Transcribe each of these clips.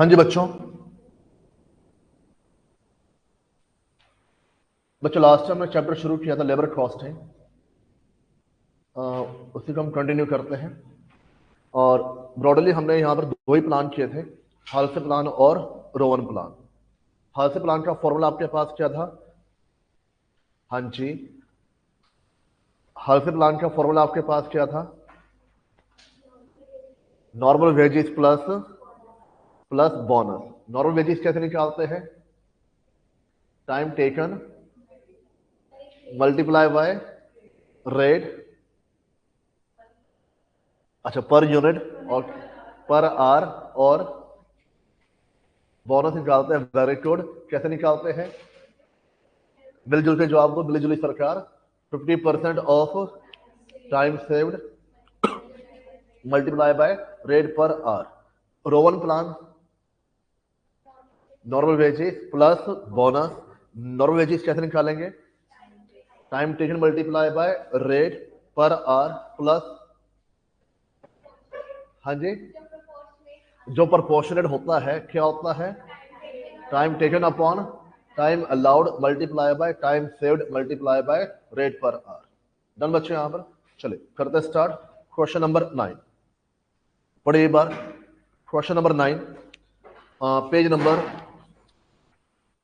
हाँ जी बच्चों, last time हमने चैप्टर शुरू किया था लेबर कॉस्टिंग। उसी को हम कंटिन्यू करते हैं। और ब्रॉडली हमने यहाँ पर दो ही प्लान किए थे, हालसे प्लान और रोवन प्लान। हालसे प्लान का फॉर्मूला आपके पास क्या था? हाँ जी, हालसे प्लान का फॉर्मूला आपके पास क्या था? Normal wages plus plus bonus. Normal wages कैसे निकालते हैं? Time taken multiply by rate, अच्छा पर यूनिट और पर आर, और बोनस निकालते हैं वेरिकोड। कैसे निकालते हैं? मिलजुल के जवाब दो, मिलजुली सरकार। 50% of time saved multiply by rate per hour. Rowan plan normal wages plus bonus. Normal wages कैसे निकालेंगे? Time taken multiply by rate per hour plus, हाँ जी, जो प्रोपोर्शनेट होता है क्या होता है? Time taken upon time allowed multiply by time saved multiply by rate per hour. Done बच्चे? यहां पर चलिए करते स्टार्ट। क्वेश्चन नंबर 9 पढ़िए एक बार। Question number 9, page number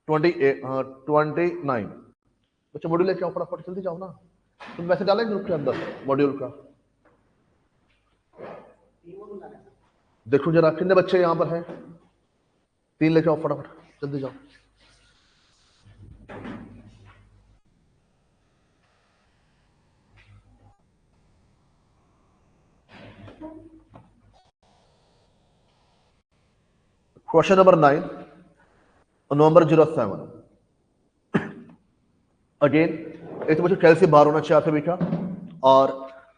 29। बच्चे मॉड्यूल लेके आओ, फटाफट जल्दी जाओ ना। तुम वैसे डालें ग्रुप के अंदर मॉड्यूल का। देखो जरा कितने बच्चे यहाँ पर हैं। 3 लेके आओ फटाफट, जल्दी जाओ। क्वेश्चन नंबर 9, नवंबर 07। अगेन एक तो मुझे कैलसी बाहर होना चाहिए सभी का। और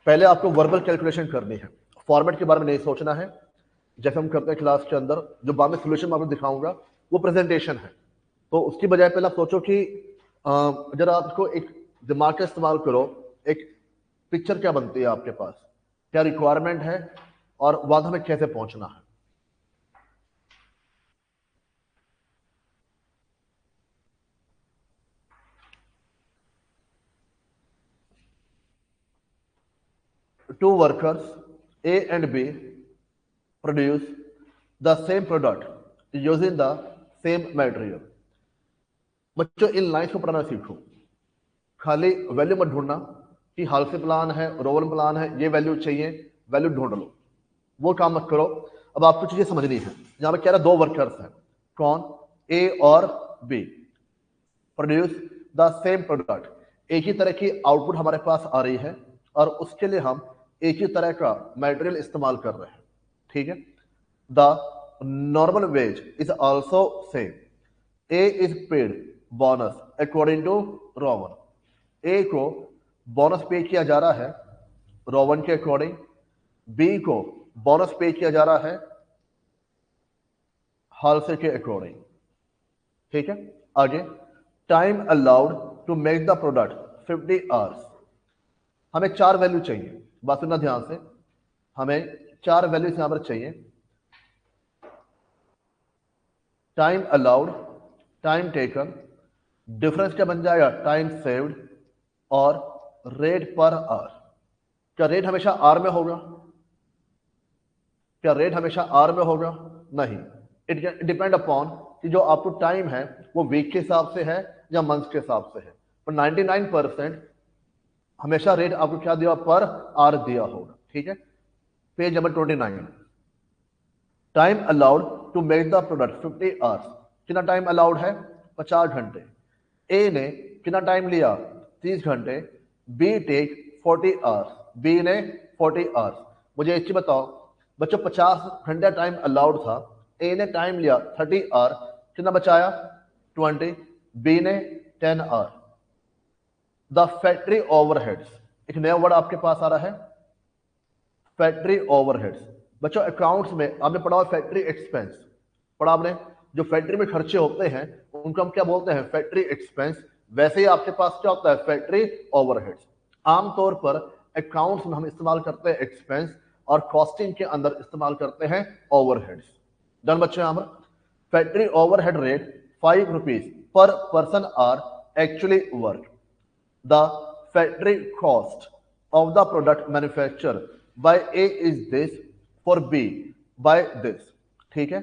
पहले आपको वर्बल कैलकुलेशन करनी है, फॉर्मेट के बारे में नहीं सोचना है। जैसे हम करते हैं क्लास के अंदर, जो बाद में सोल्यूशन मैं आपको दिखाऊंगा वो प्रेजेंटेशन है। तो उसकी बजाय पहले आप सोचो कि जरा आपको एक दिमाग का इस्तेमाल करो, एक पिक्चर क्या बनती है आपके पास, क्या रिक्वायरमेंट है और वहां हमें कैसे पहुंचना है। Two workers A and B produce the same product using the same material। बच्चों इन लाइन्स को पढ़ना सीखो, खाली वैल्यू मत ढूंढना कि हालसे प्लान है, रोवन प्लान है, ये वैल्यू चाहिए, वैल्यू ढूंढ लो, वो काम मत करो। अब आपको चीजें समझनी है। यहां पर कह रहा है दो वर्कर्स हैं, कौन? ए और B, produce the same product. एक ही तरह की आउटपुट हमारे पास आ रही है और उसके लिए हम एक ही तरह का मटेरियल इस्तेमाल कर रहे हैं, ठीक है। The normal wage is also same. A is paid bonus according to Rowan. A को बोनस पे किया जा रहा है रोवन के अकॉर्डिंग, बी को बोनस पे किया जा रहा है हालसे के अकॉर्डिंग, ठीक है। आगे, time allowed to make the product 50 hours. हमें 4 वैल्यू चाहिए, बात सुनना ध्यान से। हमें 4 वैल्यूज यहां पर चाहिए। Time allowed, time taken, difference क्या बन जाएगा? टाइम सेव्ड, और रेट पर आवर। क्या रेट हमेशा आर में होगा? क्या रेट हमेशा आर में होगा? नहीं। इट डिपेंड अपॉन कि जो आपको टाइम है वो वीक के हिसाब से है या मंथ के हिसाब से है। पर 99% हमेशा रेट आपको क्या दिया? पर आर दिया होगा, ठीक है। Page number 29, time allowed to make the product 50 hours. कितना टाइम अलाउड है? 50 घंटे। ए ने कितना टाइम लिया? 30 घंटे। B take 40 hours. बी ने 40 आवर्स। मुझे एक चीज बताओ बच्चों, 50 घंटा टाइम अलाउड था, ए ने टाइम लिया 30 आवर, कितना बचाया? 20। बी ने 10 आवर। द फैक्ट्री ओवरहेड्स, एक नया वर्ड आपके पास आ रहा है, फैक्ट्री ओवरहेड्स। बच्चों अकाउंट्स में आपने पढ़ा हुआ फैक्ट्री एक्सपेंस, पढ़ा आपने? जो फैक्ट्री में खर्चे होते हैं उनको हम क्या बोलते हैं? Factory expense. वैसे ही आपके पास क्या होता है? Factory overheads. आमतौर पर अकाउंट्स में हम इस्तेमाल करते हैं एक्सपेंस और कॉस्टिंग के अंदर इस्तेमाल करते हैं ओवरहेड्स। डन बच्चे? यहां पर factory overhead rate 5 rupees per person hour actually work. The factory cost of the product manufacture by A is this, for B by this. ठीक है,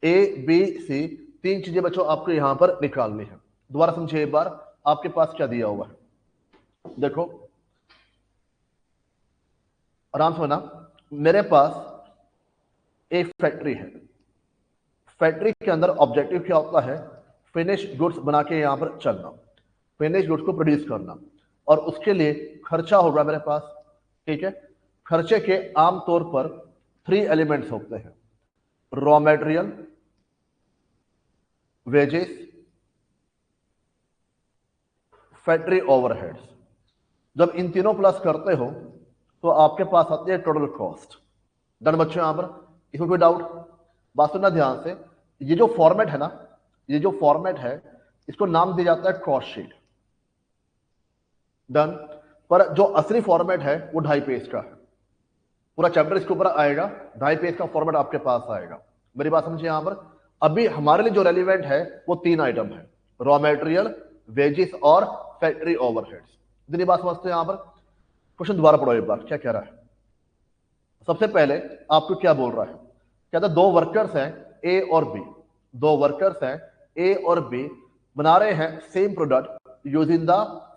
ए बी सी तीन चीजें बच्चों आपको यहां पर निकालनी है. दोबारा समझिए एक बार, आपके पास क्या दिया हुआ है. देखो आराम से बना, मेरे पास एक फैक्ट्री है. फैक्ट्री के अंदर ऑब्जेक्टिव क्या होता है? फिनिश गुड्स बना के यहां पर चलना, फिनिश गुड्स को प्रोड्यूस करना, और उसके लिए खर्चा होगा मेरे पास. ठीक है, खर्चे के आमतौर पर 3 एलिमेंट्स होते हैं: raw material, wages, factory overheads. जब इन तीनों प्लस करते हो तो आपके पास आती है टोटल कॉस्ट. डन बच्चों, यहां पर इसमें कोई डाउट? बात सुनना ध्यान से. ये जो फॉर्मेट है ना, ये जो फॉर्मेट है, इसको नाम दिया जाता है कॉस्ट शीट. डन. पर जो असली फॉर्मेट है वो 2.5 पेज का है. पूरा चैप्टर इसके ऊपर आएगा, 2.5 पेज का फॉर्मेट आपके पास आएगा. मेरी बात समझिए यहां पर. अभी हमारे लिए जो रेलिवेंट है वो 3 आइटम है: रॉ मटेरियल, वेजेस और फैक्ट्री ओवरहेड्स. इतनी बात समझते हैं यहां पर. क्वेश्चन दोबारा पढ़ो एक बार, क्या कह रहा है. सबसे पहले आपको क्या बोल रहा है? कहता है 2 वर्कर्स हैं ए और बी. 2 वर्कर्स हैं ए और बी, बना रहे हैं same product using the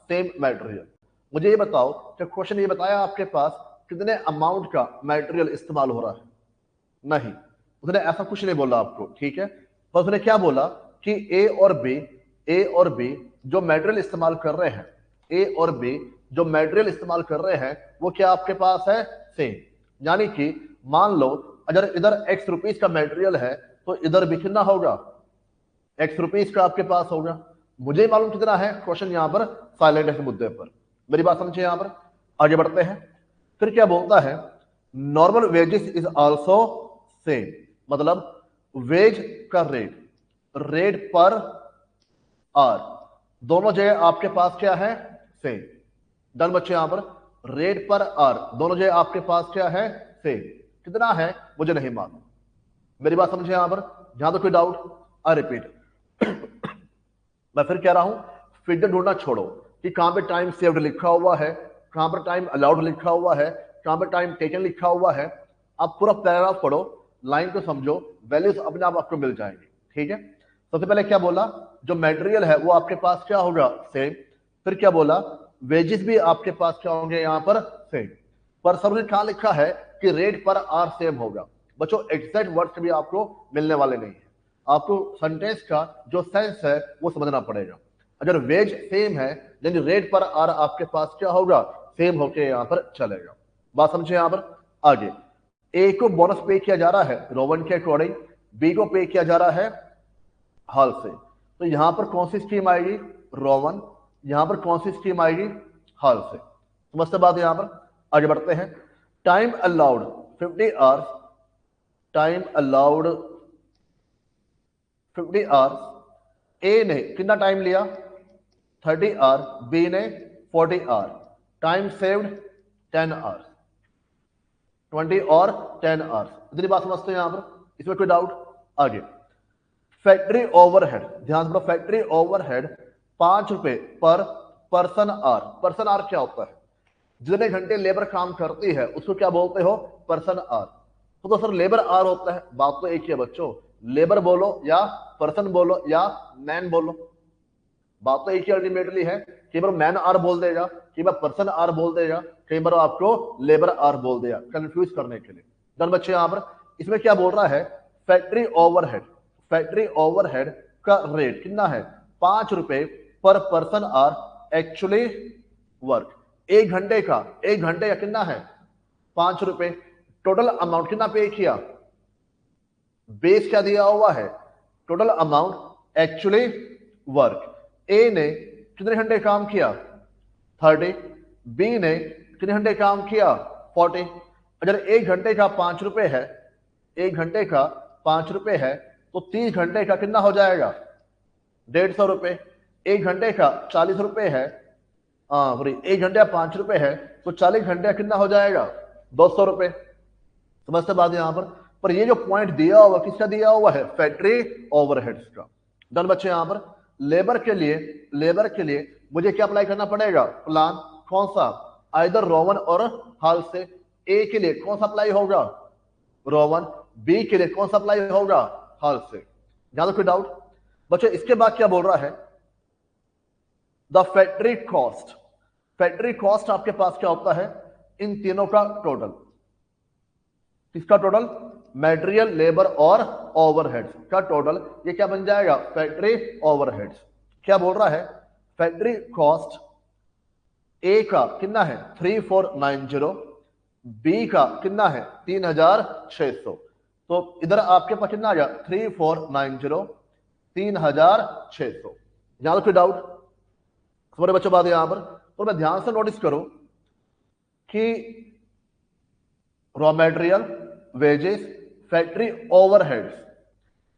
same material. मुझे ये बताओ कि क्वेश्चन ये बताया आपके पास कितने अमाउंट का मटेरियल इस्तेमाल हो रहा है? नहीं, उसने ऐसा कुछ नहीं बोला आपको. ठीक है, पर उसने क्या बोला कि ए और बी जो मटेरियल इस्तेमाल कर रहे हैं, ए और बी जो मटेरियल इस्तेमाल कर रहे हैं वो क्या आपके पास है? सेम. यानी कि मान लो अगर इधर x रुपीस का मटेरियल है तो इधर भी कितना होगा? x रुपीस का आपके पास होगा. मुझे मालूम कितना है, क्वेश्चन यहां पर साइलेंट है इस मुद्दे पर. मेरी बात समझिए यहां पर. आगे बढ़ते हैं. फिर क्या बोलता है? Normal wages is also same. मतलब वेज का रेट पर आर दोनों जगह आपके पास क्या है? सेम. डन बच्चे, यहां पर रेट पर आर दोनों जगह आपके पास क्या है? सेम. कितना है मुझे नहीं मालूम. मेरी बात समझे यहां पर. जहां तो कोई डाउट? आई रिपीट, मैं फिर कह रहा हूं, फिगर ढूंढना छोड़ो कि कहां पे टाइम सेव्ड लिखा हुआ है, कहां पर टाइम अलाउड लिखा हुआ है, कहां पर टाइम टेकन लिखा हुआ है. आप पूरा पैराग्राफ पढ़ो, लाइन को समझो, वैल्यूज अपने आप आपको मिल जाएंगी. ठीक है, सबसे पहले क्या बोला? जो मटेरियल है वो आपके पास क्या होगा? सेम. फिर क्या बोला? वेजेस भी आपके पास क्या होंगे? यहां पर सेम. पर सबने कहां लिखा है कि रेट पर आर सेम होगा? बच्चों एग्जैक्ट वर्ड्स भी आपको मिलने वाले नहीं है. आपको सेंटेंस का जो सेंस है वो समझना पड़ेगा. अगर वेज सेम है यानी रेट पर आर आपके पास क्या होगा? सेम होके यहां पर चलेगा. बात समझे यहां पर. आगे ए को बोनस पे किया जा रहा है रोवन के अकॉर्डिंग, बी को पे किया जा रहा है हाल से. तो यहां पर कौन सी स्कीम आएगी? रोवन. यहां पर कौन सी स्कीम आएगी? हाल से. समझते बात यहां पर. आगे बढ़ते हैं. Time allowed 50 hours. Time allowed 50 hours. A ने कितना टाइम लिया? 30 आवर. बी ने 40 आवर. Time saved 10 hours. 20 और 10 आवर्स. इतनी बात समझते हैं यहां पर. इसमें कोई डाउट? आगे फैक्ट्री ओवरहेड, ध्यान से. फैक्ट्री ओवरहेड 5 रुपए पर पर्सन आर. पर्सन आर क्या होता है? जितने घंटे लेबर काम करती है उसको क्या बोलते हो? Person hour. तो सर लेबर आर होता है. बात तो एक ही है बच्चों, लेबर बोलो या पर्सन बोलो या मैन बोलो, बात तो एक ही अल्टीमेटली है. कई बार मैन आर बोल देगा, कई बार पर्सन आर बोल देगा, कई बार आपको लेबर आर बोल देगा, कंफ्यूज करने के लिए. डन बच्चे, यहां पर इसमें क्या बोल रहा है? Factory overhead. फैक्ट्री ओवरहेड का रेट कितना है? 5 रुपए पर पर्सन आर एक्चुअली वर्क. एक घंटे का कितना है? 5 रुपए. टोटल अमाउंट कितना पे किया? बेस क्या दिया हुआ है? Total amount actually work. A ने कितने घंटे काम किया? 30. बी ने कितने घंटे काम किया? 40. अगर एक घंटे का 5 रुपए है, एक घंटे का 5 रुपए है तो 30 घंटे का कितना हो जाएगा? 150 रुपए. एक घंटे का 40 रुपए है, एक घंटे का 5 रुपए है तो 40 घंटे का कितना हो जाएगा? 200 रुपए. समझते बात यहां पर. पर ये जो पॉइंट दिया हुआ किसका दिया हुआ है, फैक्ट्री ओवरहेड्स का। डन बच्चे, यहां पर लेबर के लिए मुझे क्या अप्लाई करना पड़ेगा, प्लान कौन सा, आइदर रोवन और हाल से। ए के लिए कौन सा अप्लाई होगा, रोवन, बी के लिए कौन सा अप्लाई होगा, हाल से। यहां तो कोई डाउट बच्चों। इसके बाद क्या बोल रहा है, the factory cost. Factory cost आपके पास क्या होता है, इन तीनों का टोटल। किसका टोटल, मटेरियल, लेबर और ओवरहेड्स का टोटल। ये क्या बन जाएगा, फैक्ट्री ओवरहेड्स। क्या बोल रहा है, फैक्ट्री कॉस्ट ए का कितना है 3490, बी का कितना है 3600। तो इधर आपके पास कितना आ गया 3490, 3600। यहां तो कोई डाउट हमारे बच्चों बात यहां पर। तो मैं ध्यान से नोटिस करो कि raw material, wages, factory overheads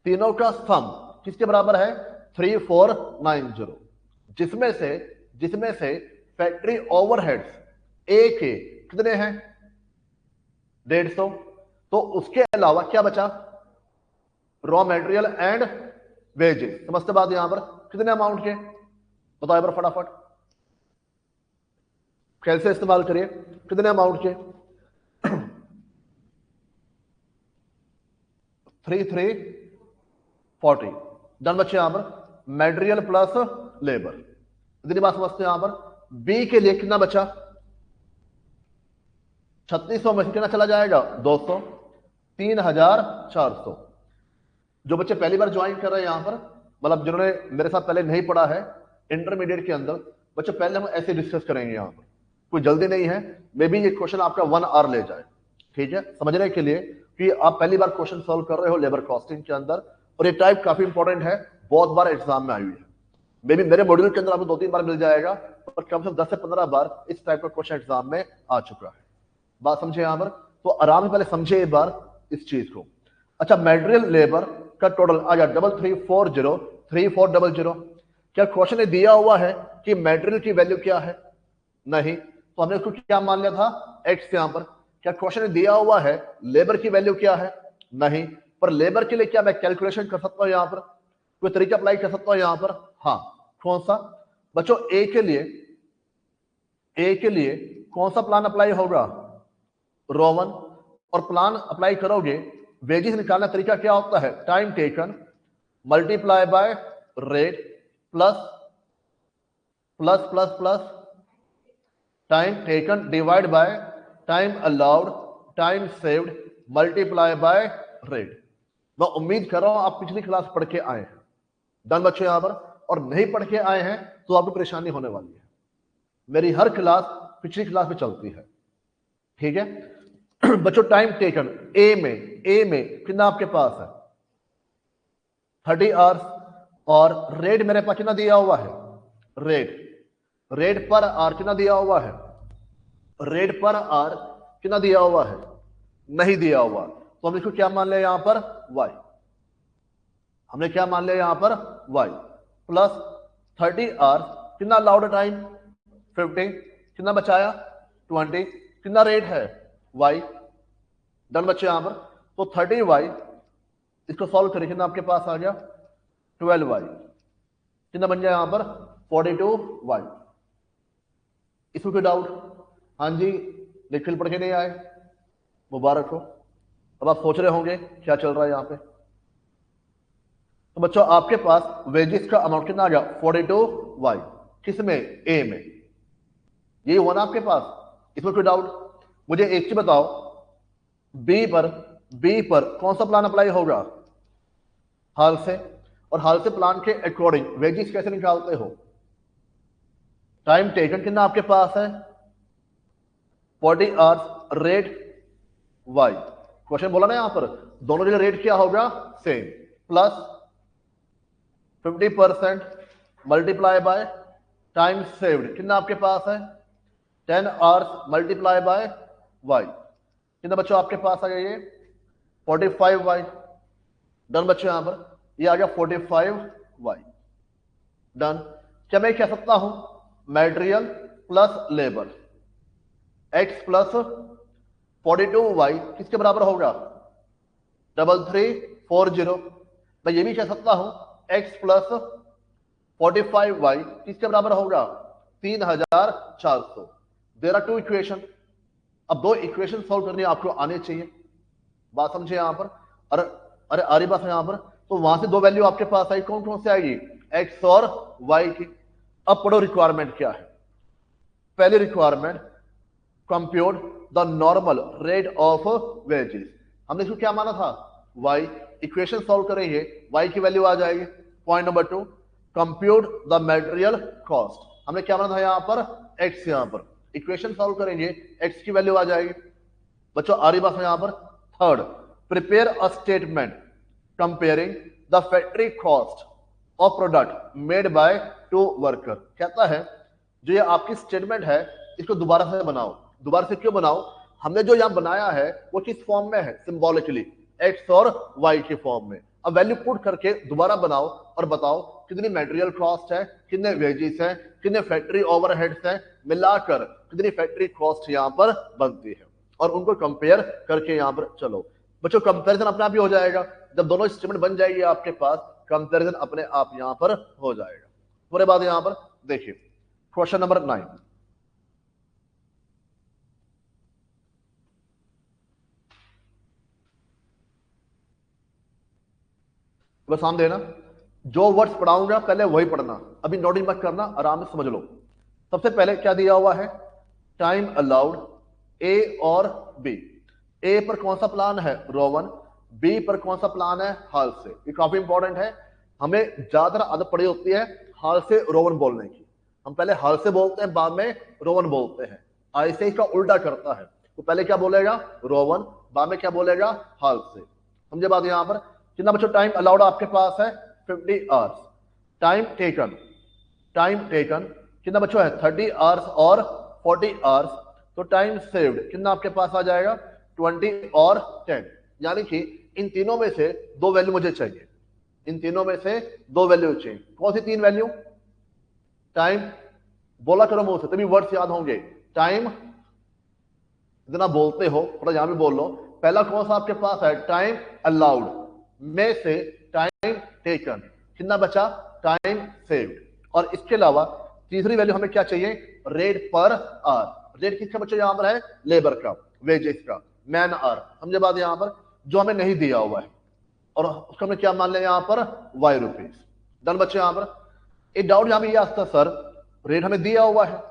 तीनों का सम किसके बराबर है 3490, जिसमें से फैक्ट्री ओवरहेड्स ए के कितने हैं 150। तो उसके अलावा क्या बचा, रॉ मटेरियल एंड वेजेस। समझते बात यहां पर, कितने अमाउंट के बताओ एक बार फटाफट, कैसे इस्तेमाल करिए, कितने अमाउंट के 3340। डन बच्चे, यहां पर मटेरियल प्लस लेबर। इतनी बात समझते हैं। यहां पर बी के लिए कितना बचा 3600 में से कितना चला जाएगा 200, 3400। जो बच्चे पहली बार ज्वाइन कर रहे हैं यहां पर, मतलब जिन्होंने मेरे साथ पहले नहीं पढ़ा है इंटरमीडिएट के अंदर, बच्चे पहले हम ऐसे डिस्कस करेंगे यहां पर, कोई जल्दी नहीं है। मे बी ये क्वेश्चन आपका 1 आवर ले जाए, ठीक है, समझने के लिए कि आप पहली बार क्वेश्चन सॉल्व कर रहे हो लेबर कॉस्टिंग के अंदर। और ये टाइप काफी इंपॉर्टेंट है, बहुत बार एग्जाम में आई हुई है। मे बी मेरे मॉड्यूल के अंदर आपको 2-3 बार मिल जाएगा, और कम से कम 10 से 15 बार इस टाइप का क्वेश्चन एग्जाम में आ चुका है। बात समझे यहां पर, तो आराम से पहले समझे एक बार इस चीज को। अच्छा, मटेरियल लेबर का टोटल आ गया 3340, 3400। क्या क्वेश्चन ने दिया हुआ है कि मटेरियल की वैल्यू क्या है, नहीं, तो हमने उसको क्या मान लिया था एक्स यहां पर। क्या क्वेश्चन ने दिया हुआ है लेबर की वैल्यू क्या है, नहीं, पर लेबर के लिए क्या मैं कैलकुलेशन कर सकता हूं यहां पर, कोई तरीका अप्लाई कर सकता हूं यहां पर, हाँ, कौन सा बच्चों, ए के लिए कौन सा प्लान अप्लाई होगा, रोवन। और प्लान अप्लाई करोगे, वेजेस निकालना तरीका क्या होता है, time taken multiply by rate plus plus plus plus time taken divide by time allowed, time saved multiply by rate. मैं उम्मीद कर रहा हूं आप पिछली क्लास पढ़ के आए हैं। डन बच्चों यहां पर, और नहीं पढ़ के आए हैं तो आपको परेशानी होने वाली है। मेरी हर क्लास पिछली क्लास में चलती है, ठीक है बच्चों। टाइम टेकन ए में कितना आपके पास है 30 आवर्स, और रेट मेरे पास कितना दिया हुआ है, रेट पर आवर कितना दिया हुआ है, रेट पर आवर कितना दिया हुआ है, नहीं दिया हुआ। तो हम इसको क्या मान लिया यहां पर y, हमने क्या मान लिया यहां पर y प्लस 30 आवर्स, कितना अलाउड टाइम 50, कितना बचाया 20, कितना रेट है y। डन बच्चे यहां पर, तो 30y इसको सॉल्व करें, कितना आपके पास आ गया 12y, कितना बन गया यहां पर 42y। इसमें कोई डाउट, हाँ जी, निखिल पढ़ के नहीं आए, मुबारक हो। अब आप सोच रहे होंगे क्या चल रहा है यहां पे। तो बच्चों आपके पास वेजेस का अमाउंट कितना आ गया 42y, किसमें ए में, यही हुआ ना आपके पास, इसमें कोई डाउट। मुझे एक चीज बताओ, बी पर कौन सा प्लान अप्लाई होगा, हाल से। और हाल से प्लान के अकॉर्डिंग वेजेस कैसे निकालते हो, टाइम टेकन कितना आपके पास है 40 आवर्स, रेट y। क्वेश्चन बोला ना यहां पर, दोनों जगह रेट क्या होगा same, plus 50% multiply by time saved, कितना आपके पास है 10 आवर्स मल्टीप्लाई बाय y, कितना बच्चों आपके पास आ गया ये 45y। डन बच्चों यहां पर ये आ गया 45y। डन। क्या मैं कह सकता हूं material plus labour x plus 42y किसके बराबर होगा 3340। मैं ये भी कह सकता हूं x प्लस 45y किसके बराबर होगा 3400। There are two equation. अब दो इक्वेशन सॉल्व करनी आपको आने चाहिए। बात समझे यहां पर। अरे अरे आ रही बात है यहां पर। तो वहां से दो वैल्यू आपके पास आई, कौन कौन से आएगी x और y की। अब पढ़ो रिक्वायरमेंट क्या है। पहली requirement compute the normal rate of wages. हमने इसको क्या माना था y। इक्वेशन सॉल्व करेंगे y की वैल्यू आ जाएगी। Point number 2 compute the material cost. हमने क्या माना था यहां पर x। यहां पर इक्वेशन सॉल्व करेंगे x की वैल्यू आ जाएगी। बच्चों आ रही बात है यहां पर। Third prepare a statement comparing the factory cost of product made by two worker. कहता है जो ये आपकी स्टेटमेंट है इसको दोबारा से बनाओ। दोबारा से क्यों बनाओ, हमने जो यहां बनाया है वो किस फॉर्म में है सिंबॉलिकली x और y के फॉर्म में। अब वैल्यू पुट करके दोबारा बनाओ और बताओ कितनी मटेरियल कॉस्ट है, कितने वेजेस हैं, कितने फैक्ट्री ओवरहेड्स हैं, मिलाकर कितनी फैक्ट्री कॉस्ट यहां पर बनती है और उनको कंपेयर करके यहां पर चलो। बच्चों कंपैरिजन अपने आप ही हो जाएगा। जब दोनों स्टेटमेंट बन जाएगी आपके पास कंपैरिजन अपने आप यहां पर हो जाएगा। पूरे बात यहां पर देखिए क्वेश्चन नंबर 9। बस सामने देना, जो वर्ड्स पढ़ाऊंगा पहले वही पढ़ना, अभी नोटिंग मत करना, आराम से समझ लो। सबसे पहले क्या दिया हुआ है टाइम अलाउड ए और बी। ए पर कौन सा प्लान है रोवन, बी पर कौन सा प्लान है हाल से। ये काफी इंपॉर्टेंट है। हमें ज्यादातर आदत पड़ी होती है हाल से रोवन बोलने की। हम पहले हाल से बोलते हैं बाद में रोवन बोलते हैं। ऐसे ही का उल्टा करता है। तो पहले क्या बोलेगा रोवन, बाद में क्या बोलेगा हाल से। समझे बात यहां पर। कितना बच्चों टाइम अलाउड आपके पास है 50 hours. Time taken, time taken कितना बच्चों है 30 आवर्स और 40 आवर्स। तो टाइम सेव्ड कितना आपके पास आ जाएगा 20 और 10। यानी कि इन तीनों में से दो वैल्यू मुझे चाहिए। इन तीनों में से दो वैल्यू चाहिए। कौन सी तीन वैल्यू, टाइम बोला करो मुंह से तभी वर्ड्स याद होंगे। टाइम इतना बोलते हो थोड़ा यहां भी बोल लो। पहला कौन सा आपके पास है टाइम अलाउड में से टाइम टेकन कितना बचा टाइम सेव्ड। और इसके अलावा तीसरी वैल्यू हमें क्या चाहिए रेट पर आवर। रेट किसका बच्चा यहां पर है लेबर का, वेजेस का, मैन आवर। समझे बात यहां पर। जो हमें नहीं दिया हुआ है और उसका हमने क्या मान लिया यहां पर वाई रुपीज। डन बच्चे यहां पर। एक डाउट यहां पर यह आता सर रेट हमें दिया हुआ है,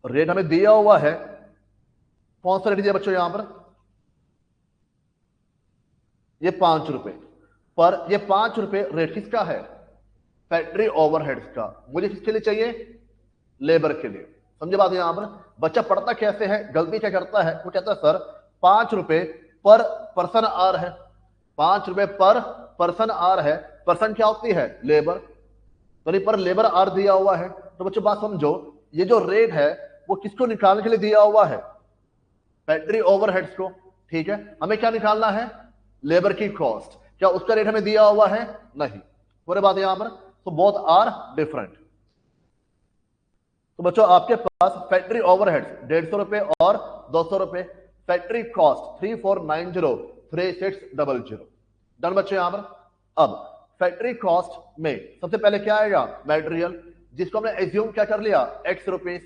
रेट हमें दिया हुआ है, कौन सा रेट दिया बच्चों यहां पर ये 5 रुपए। पर ये 5 रुपए रेट किसका है फैक्ट्री ओवरहेड्स का। मुझे किसके लिए चाहिए लेबर के लिए। समझे बात यहां पर। बच्चा पढ़ता कैसे है, गलती क्या करता है, वो कहता है सर 5 रुपए पर पर्सन आर है। 5 रुपए पर पर्सन आर है। पर्सन क्या होती है लेबर, तो नहीं पर लेबर आर दिया हुआ है। तो बच्चों बात समझो, ये जो रेट है वो किसको निकालने के लिए दिया हुआ है फैक्ट्री ओवरहेड्स को। ठीक है, हमें क्या निकालना है लेबर की कॉस्ट। क्या उसका रेट हमें दिया हुआ है नहीं। पूरे बात यहां पर। तो बोथ आर डिफरेंट। तो बच्चों आपके पास फैक्ट्री ओवरहेड्स 150 रुपए और 200 रुपए, फैक्ट्री कॉस्ट 3490 3600। डन बच्चों यहां पर। अब फैक्ट्री कॉस्ट में सबसे पहले क्या आएगा मटेरियल, जिसको हमने एज्यूम क्या कर लिया x रुपीस।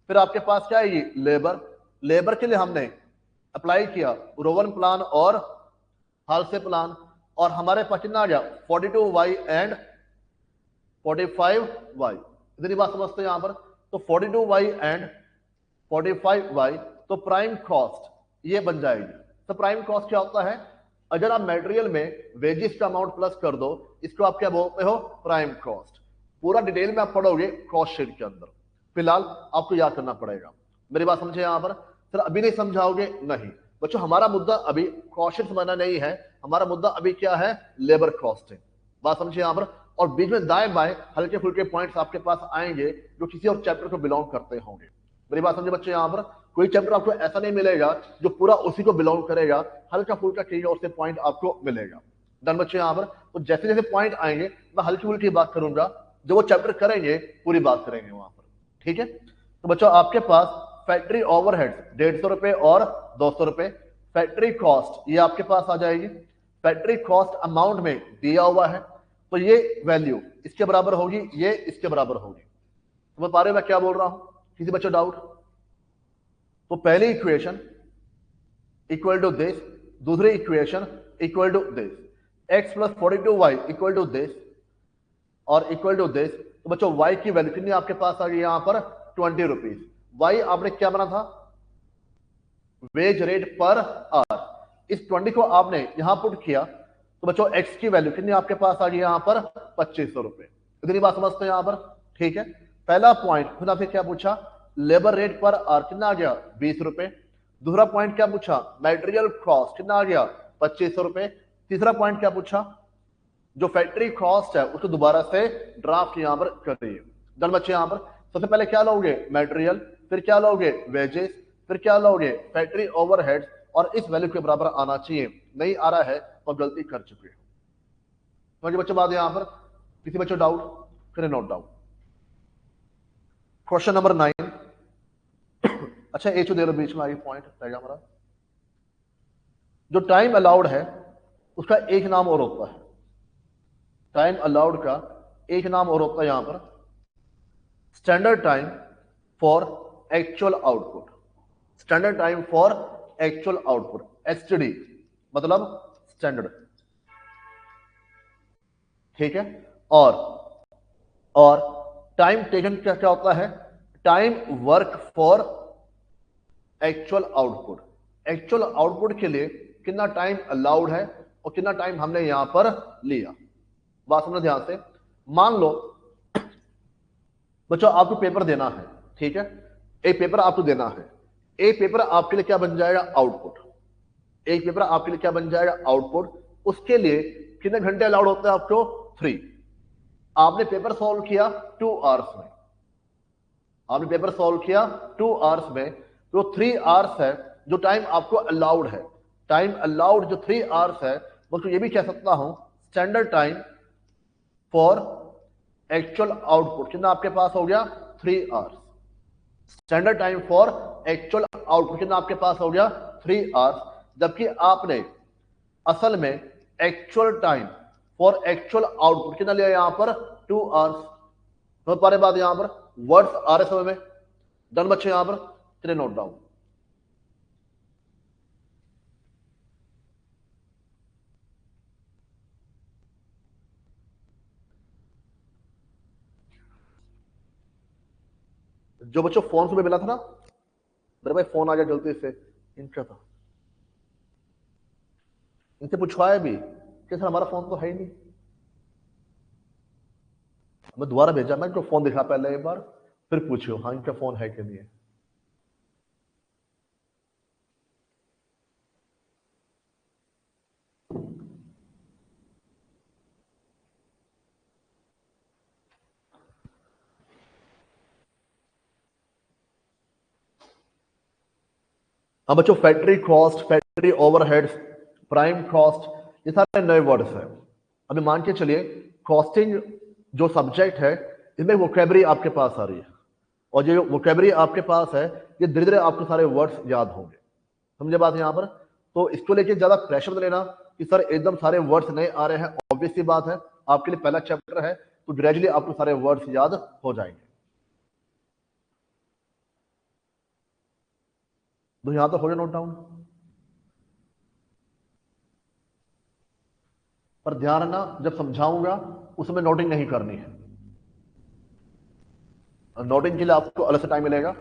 फिर आपके पास क्या आएगी लेबर। लेबर के लिए हमने अप्लाई किया रोवन प्लान और हाल से प्लान। और हमारे पास कितना आ गया 42y एंड 45y। इतनी बात समझते हैं यहां पर। तो 42y एंड 45y तो प्राइम कॉस्ट ये बन जाएगी। तो प्राइम कॉस्ट क्या होता है, अगर आप मटेरियल में वेजेस का अमाउंट प्लस कर दो इसको आप क्या बोलते हो प्राइम कॉस्ट। पूरा डिटेल में आप पढ़ोगे कॉस्ट शीट के अंदर, फिलहाल आपको याद करना पड़ेगा। मेरी बात समझे यहां पर। सर अभी नहीं समझाओगे नहीं बच्चों, हमारा मुद्दा अभी कॉस्ट शीट समझना नहीं है, हमारा मुद्दा अभी क्या है लेबर कॉस्ट है। बात समझे यहां पर। और बीच में दाएं बाएं हल्के फुल्के पॉइंट्स आपके पास आएंगे जो किसी और चैप्टर को बिलोंग करते होंगे। मेरी बात समझे बच्चे यहां पर। कोई चैप्टर आपको ऐसा नहीं मिलेगा जो पूरा उसी को बिलोंग करेगा, हल्का फुल्का कहीं और से पॉइंट आपको मिलेगा। डन बच्चे यहां पर। तो जैसे जैसे पॉइंट आएंगे मैं हल्की फुल्की बात करूंगा, जो वो चैप्टर करेंगे पूरी बात करेंगे वहां पर। ठीक है, तो बच्चों आपके पास फैक्ट्री ओवरहेड्स 150 रुपए और 200 रुपए, फैक्ट्री कॉस्ट ये आपके पास आ जाएगी। फैक्ट्री कॉस्ट अमाउंट में दिया हुआ है, तो ये वैल्यू इसके बराबर होगी, ये इसके बराबर होगी। समझ पा रहे हो मैं क्या बोल रहा हूं? किसी बच्चों डाउट? तो पहली इक्वेशन इक्वल टू दिस, दूसरी equation equal to this, x plus 42y equal to this और इक्वल टू दिस। तो बच्चों y की वैल्यू कितनी आपके पास आ गई यहां पर? 20 रुपीज। y आपने क्या बना था? Wage rate per hour. इस 20 को आपने यहां पुट किया, तो बच्चों x की वैल्यू कितनी आपके पास आ गई यहां पर? 2500 रुपए। इतनी बात समझते हैं यहां पर? ठीक है। पहला पॉइंट खुद आपसे क्या पूछा? लेबर रेट पर आवर कितना आ गया? 20 रुपए। दूसरा पॉइंट क्या पूछा? मटेरियल कॉस्ट कितना आ गया? 2500 रुपए। तीसरा पॉइंट क्या पूछा? जो फैक्ट्री कॉस्ट है उसको दोबारा से ड्राफ्ट यहां पर करिए। डन बच्चे? यहां पर सबसे पहले क्या लोगे? मटेरियल, फिर क्या लोगे? वेजेस, फिर क्या लोगे? फैक्ट्री ओवरहेड्स, और इस वैल्यू के बराबर आना चाहिए। नहीं आ रहा है तो गलती कर चुके हो। समझे बच्चों बात? यहां पर किसी बच्चों डाउट? करें नोट डाउन। Question number 9। अच्छा एच दे लो बीच में, आगे पॉइंट रहेगा हमारा। जो टाइम अलाउड है उसका एक नाम और होता है। टाइम अलाउड का एक नाम और होता है यहां पर standard time for actual output. Standard time for actual output, STD मतलब स्टैंडर्ड। ठीक है। और और टाइम टेकन क्या क्या होता है? Time work for actual output. Actual output के लिए कितना टाइम अलाउड है और कितना टाइम हमने यहां पर लिया। बात समझो ध्यान से। मान लो बच्चों आपको पेपर देना है, ठीक है? एक पेपर आपको देना है। एक पेपर आपके लिए क्या बन जाएगा? आउटपुट। एक पेपर आपके लिए क्या बन जाएगा? आउटपुट। उसके लिए कितने घंटे अलाउड होते हैं आपको? 3। आपने पेपर सॉल्व किया 2 आवर्स में। आपने पेपर सॉल्व किया 2 आवर्स में, तो 3 आवर्स है जो टाइम आपको अलाउड है। टाइम अलाउड जो 3 आवर्स है, उसको ये भी कह सकता हूं standard time for actual output. कितना आपके पास हो गया? 3 hours. Standard time for actual output कितना आपके पास हो गया? 3 आवर्स। जबकि आपने असल में actual time for actual output कितना लिया यहां पर? 2 आवर्स। समझ पा रहे बात यहां पर? वर्ड्स आ रहे समय में? डन बच्चे? यहां पर चलिए नोट डाउन। जो बच्चों फोन सुबह मिला था ना, मेरे भाई फोन आ गया जल्दी से, इनका था। इनसे पूछवाया भी कि सर हमारा फोन तो है ही नहीं। मैं दोबारा भेजा, मैं इनको फोन दिखा पहले एक बार, फिर पूछो हाँ इनका फोन है कि नहीं है। अब बच्चों factory cost, factory overheads, prime cost, ये सारे नए वर्ड्स हैं। अभी मान के चलिए कॉस्टिंग जो सब्जेक्ट है इसमें वोकेबरी आपके पास आ रही है, और जो वोकेबरी आपके पास है ये धीरे धीरे आपको सारे वर्ड्स याद होंगे। समझे बात यहां पर? तो इसको लेके ज्यादा प्रेशर मत लेना कि सर एकदम सारे वर्ड्स नए आ रहे हैं। ऑब्वियस सी बात है, आपके लिए पहला चैप्टर है तो ग्रेजुअली आपको सारे वर्ड्स याद हो जाएंगे। तो यहां तो हो जाए नोट डाउन। पर ध्यान रखना जब समझाऊंगा उसमें नोटिंग नहीं करनी है। नोटिंग के लिए आपको अलग से टाइम मिलेगा।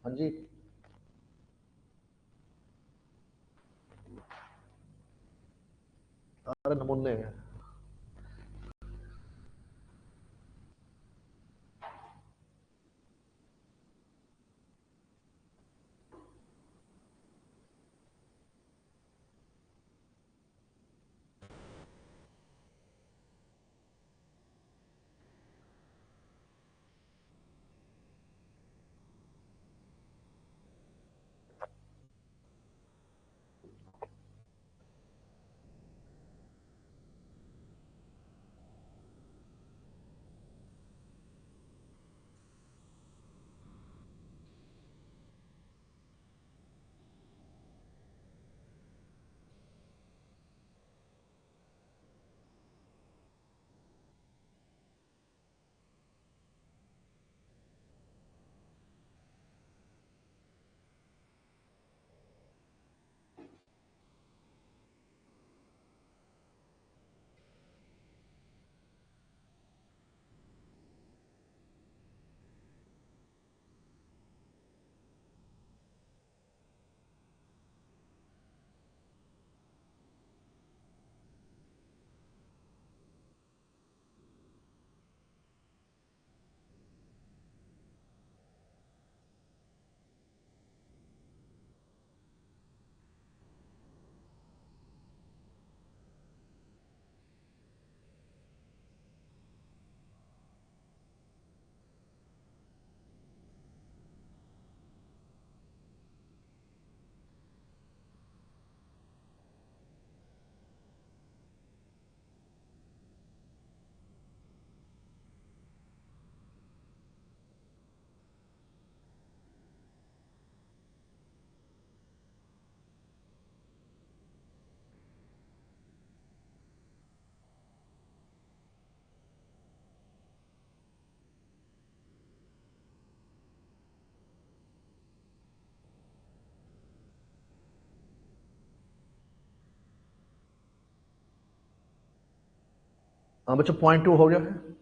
हाँ जी। सारे नमूने हैं। हाँ बच्चों, पॉइंट 2 हो गया है।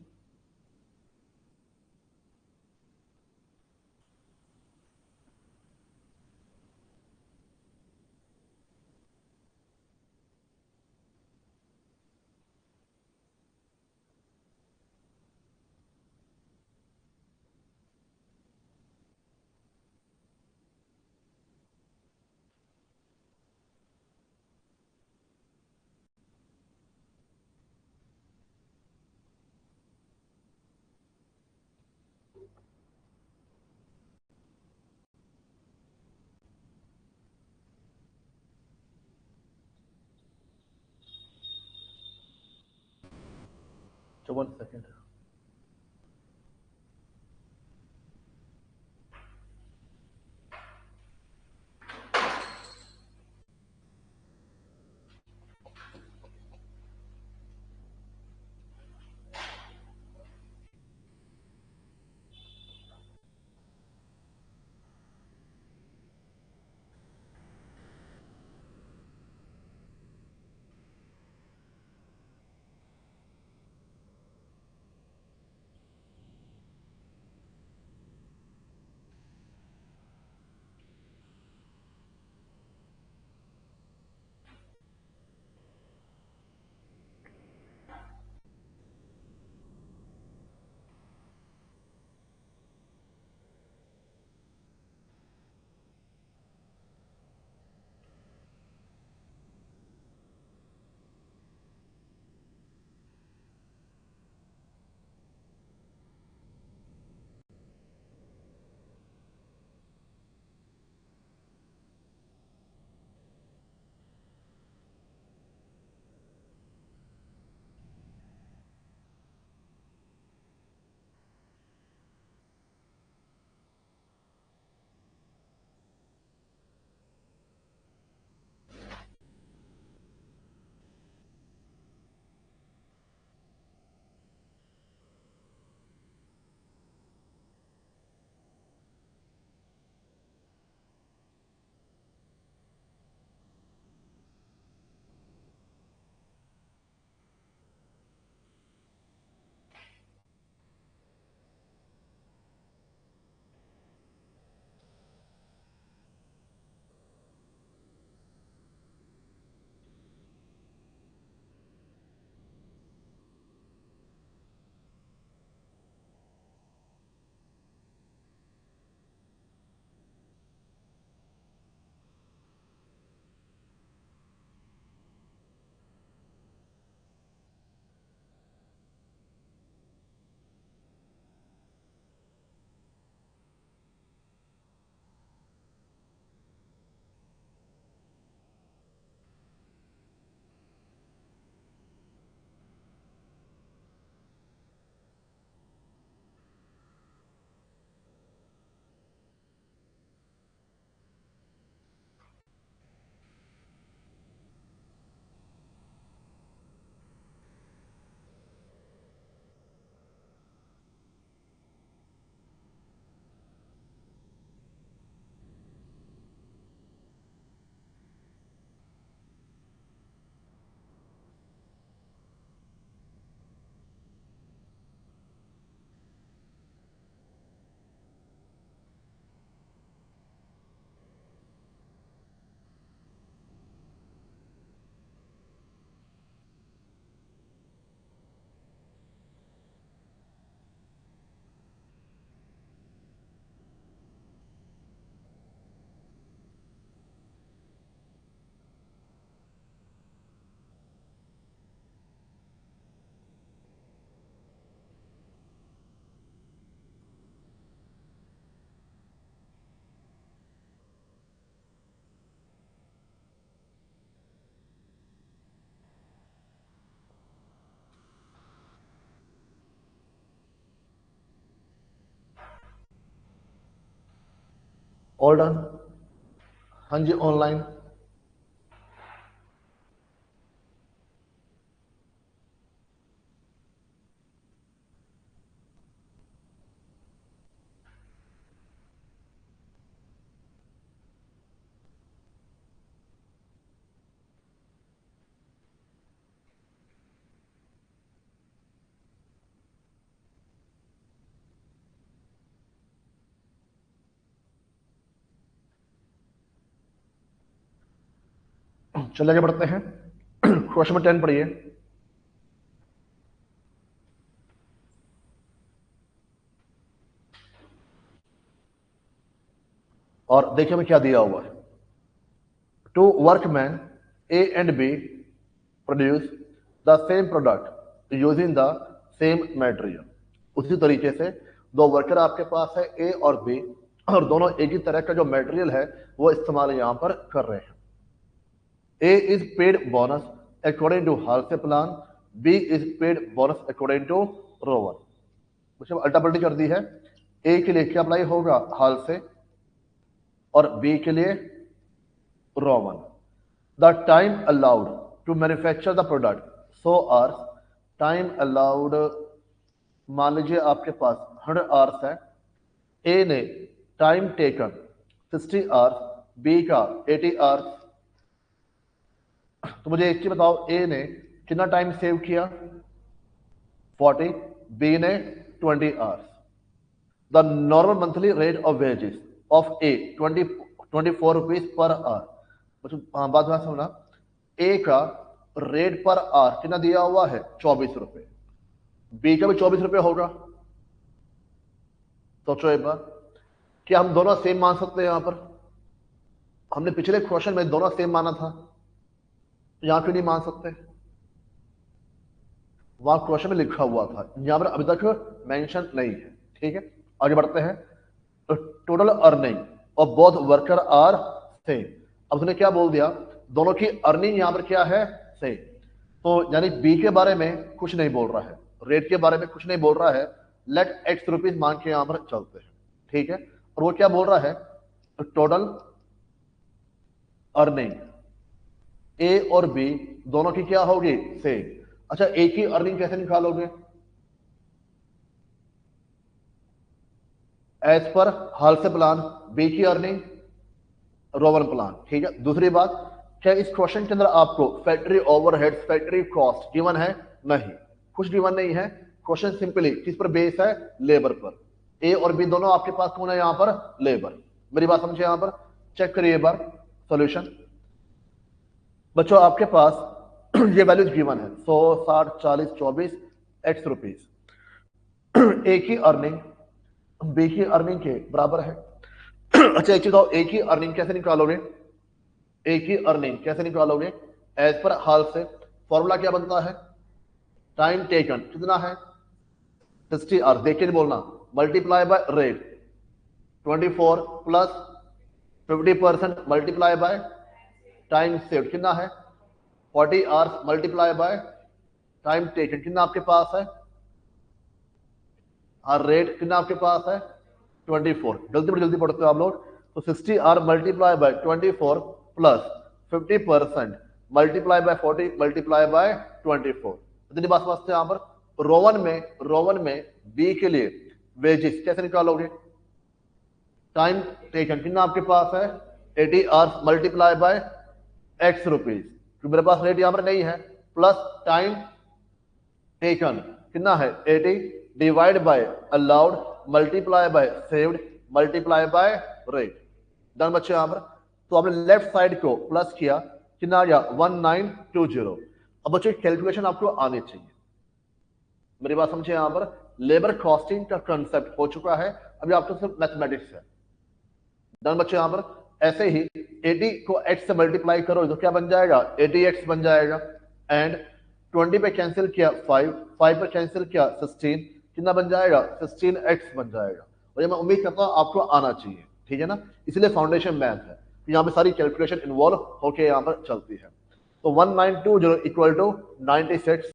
तो 1 सेकेंड। All done. हाँ जी ऑनलाइन। चलिए आगे बढ़ते हैं। क्वेश्चन नंबर 10 पढ़िए। और देखिए हमें क्या दिया हुआ है। Two workman A and B produce the same product using the same material. उसी तरीके से दो वर्कर आपके पास है ए और बी, और दोनों एक ही तरह का जो मटेरियल है वो इस्तेमाल यहां पर कर रहे हैं। A is paid bonus according to Halse plan, B is paid bonus according to Rowan। मुझे अल्टा पल्टी कर दी है। A के लिए क्या अप्लाई होगा? हालसे, और B के लिए Rowan. The time allowed to manufacture the product 100 hours. Time allowed मान लीजिए आपके पास 100 आवर्स है। ए ने टाइम टेकन 60 आवर्स, बी का 80 आवर्स। तो मुझे एक चीज बताओ, ए ने कितना टाइम सेव किया? 40, बी ने 20 hours. The normal monthly rate of wages of A 24 rupees per hour. बात बात सुना, ए का रेट पर आवर कितना दिया हुआ है? 24 रुपए। बी का भी 24 रुपए होगा। सोचो एक बार, क्या हम दोनों सेम मान सकते हैं? यहां पर हमने पिछले क्वेश्चन में दोनों सेम माना था, यहां क्यों नहीं मान सकते? वहां क्वेश्चन में लिखा हुआ था, यहां पर अभी तक मेंशन नहीं है। ठीक है, आगे बढ़ते हैं। टोटल अर्निंग और बोथ वर्कर आर सेम। अब उसने क्या बोल दिया? दोनों की अर्निंग यहां पर क्या है? सेम। तो यानी बी के बारे में कुछ नहीं बोल रहा है, रेट के बारे में कुछ नहीं बोल रहा है। लेट एक्स रुपीज मान के यहां पर चलते हैं। ठीक है, और वो क्या बोल रहा है? टोटल अर्निंग ए और बी दोनों की क्या होगी? सेम। अच्छा, ए की अर्निंग कैसे निकालोगे? As per Halsey plan. B की अर्निंग रोवन प्लान। ठीक है, दूसरी बात, क्या इस क्वेश्चन के अंदर आपको factory overheads, factory cost given है? नहीं, कुछ गिवन नहीं है। क्वेश्चन सिंपली किस पर बेस है? लेबर पर। ए और बी दोनों आपके पास कौन है? यहां पर लेबर। मेरी बात समझे? यहां पर चेक करिए एक बार सॉल्यूशन। बच्चों आपके पास ये वैल्यूज गिवन है 100, 60, 40, 24 एक्स रुपीज। ए की अर्निंग बी की अर्निंग के बराबर है। अच्छा एक चीज बताओ, ए की अर्निंग कैसे निकालोगे? ए की अर्निंग कैसे निकालोगे? एज पर हाल से फॉर्मूला क्या बनता है? टाइम टेकन कितना है? 60 आवर्स। देख के नहीं बोलना, multiply by rate 24 plus 50% multiply by time saved कितना है? 40 hours multiply by time taken कितना आपके पास है? और रेट कितना आपके पास है? 24। जल्दी पढ़ते हो आप लोग। तो 60 R multiply by 24 plus 50% multiply by 40 multiply by 24। इतनी बात समझते हैं। यहां पर रोवन में बी के लिए वेजेस कैसे निकालोगे? टाइम टेकन कितना आपके पास है? 80 hours multiply by x rupees, क्योंकि मेरे पास रेट यहां पर नहीं है, प्लस टाइम टेकन कितना है? 80 divide by allowed multiply bye saved multiply by rate. Done बच्चे यहां पर। तो आपने लेफ्ट साइड को प्लस किया, कितना आ गया? 1920। अब बच्चों कैलकुलेशन आपको आनी चाहिए। मेरी बात समझे? यहां पर लेबर कॉस्टिंग का कंसेप्ट हो चुका है, अभी आपको सिर्फ मैथमेटिक्स है। डन बच्चों यहां पर। ऐसे ही 80 को x से मल्टीप्लाई करो तो क्या बन जाएगा? 80x बन जाएगा। एंड 20 पे कैंसिल किया 5 पर कैंसिल किया 16, कितना बन जाएगा? 16x बन जाएगा। और ये मैं उम्मीद करता हूं आपको आना चाहिए। ठीक है ना, इसलिए फाउंडेशन मैथ है, यहाँ पे सारी कैलकुलेशन इन्वॉल्व होके यहाँ पर चलती है। तो 1920 इक्वल टू 96।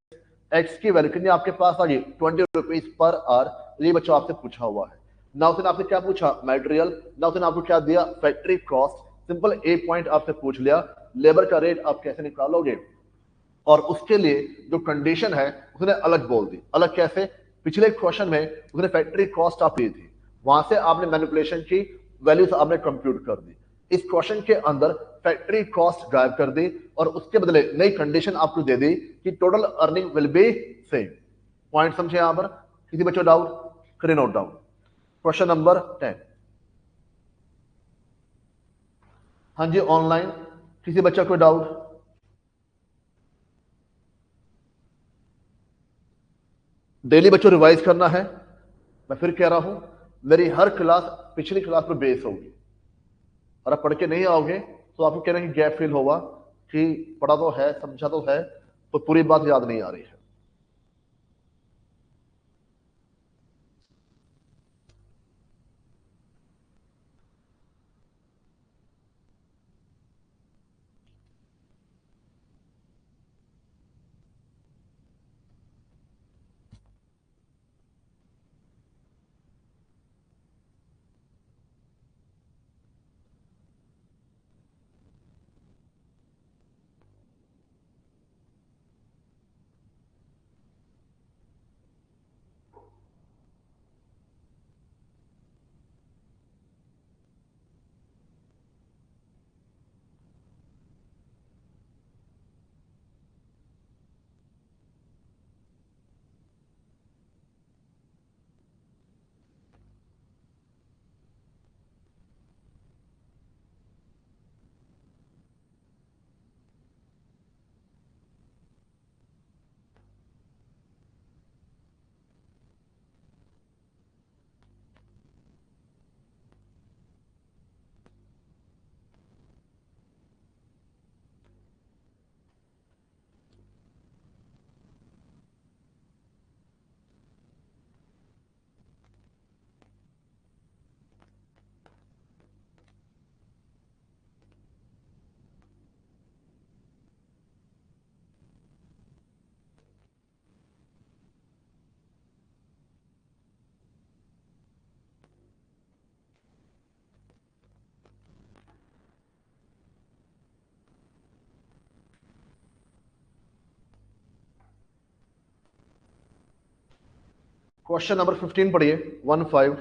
एक्स की वैल्यू कितनी आपके पास आ गई? 20 रुपीज पर आवर। ये बच्चों आपसे पूछा हुआ है। ना उसने आपसे क्या पूछा, मटेरियल, ना उसने आपको क्या दिया, फैक्ट्री कॉस्ट। सिंपल एक पॉइंट आपसे पूछ लिया, लेबर का रेट आप कैसे निकालोगे, और उसके लिए जो कंडीशन है उसने अलग बोल दी। अलग कैसे? पिछले क्वेश्चन में उसने फैक्ट्री कॉस्ट आप दी थी, वहां से आपने मैनिपुलेशन की, वैल्यूज आपने कंप्यूट कर दी। इस क्वेश्चन के अंदर फैक्ट्री कॉस्ट गायब कर दी और उसके बदले नई कंडीशन आपको दे दी कि total earning will be same. Point समझे यहां पर? किसी बच्चों डाउट? करें नोट डाउन। Question number 10। हाँ जी, ऑनलाइन किसी बच्चा कोई डाउट? डेली बच्चों रिवाइज करना है। मैं फिर कह रहा हूं, मेरी हर क्लास पिछली क्लास पर बेस होगी। और आप पढ़ के नहीं आओगे तो आपको कहना कि गैप फील होगा कि पढ़ा तो है, समझा तो है, तो पूरी बात याद नहीं आ रही है। क्वेश्चन नंबर 15 पढ़िए, 15।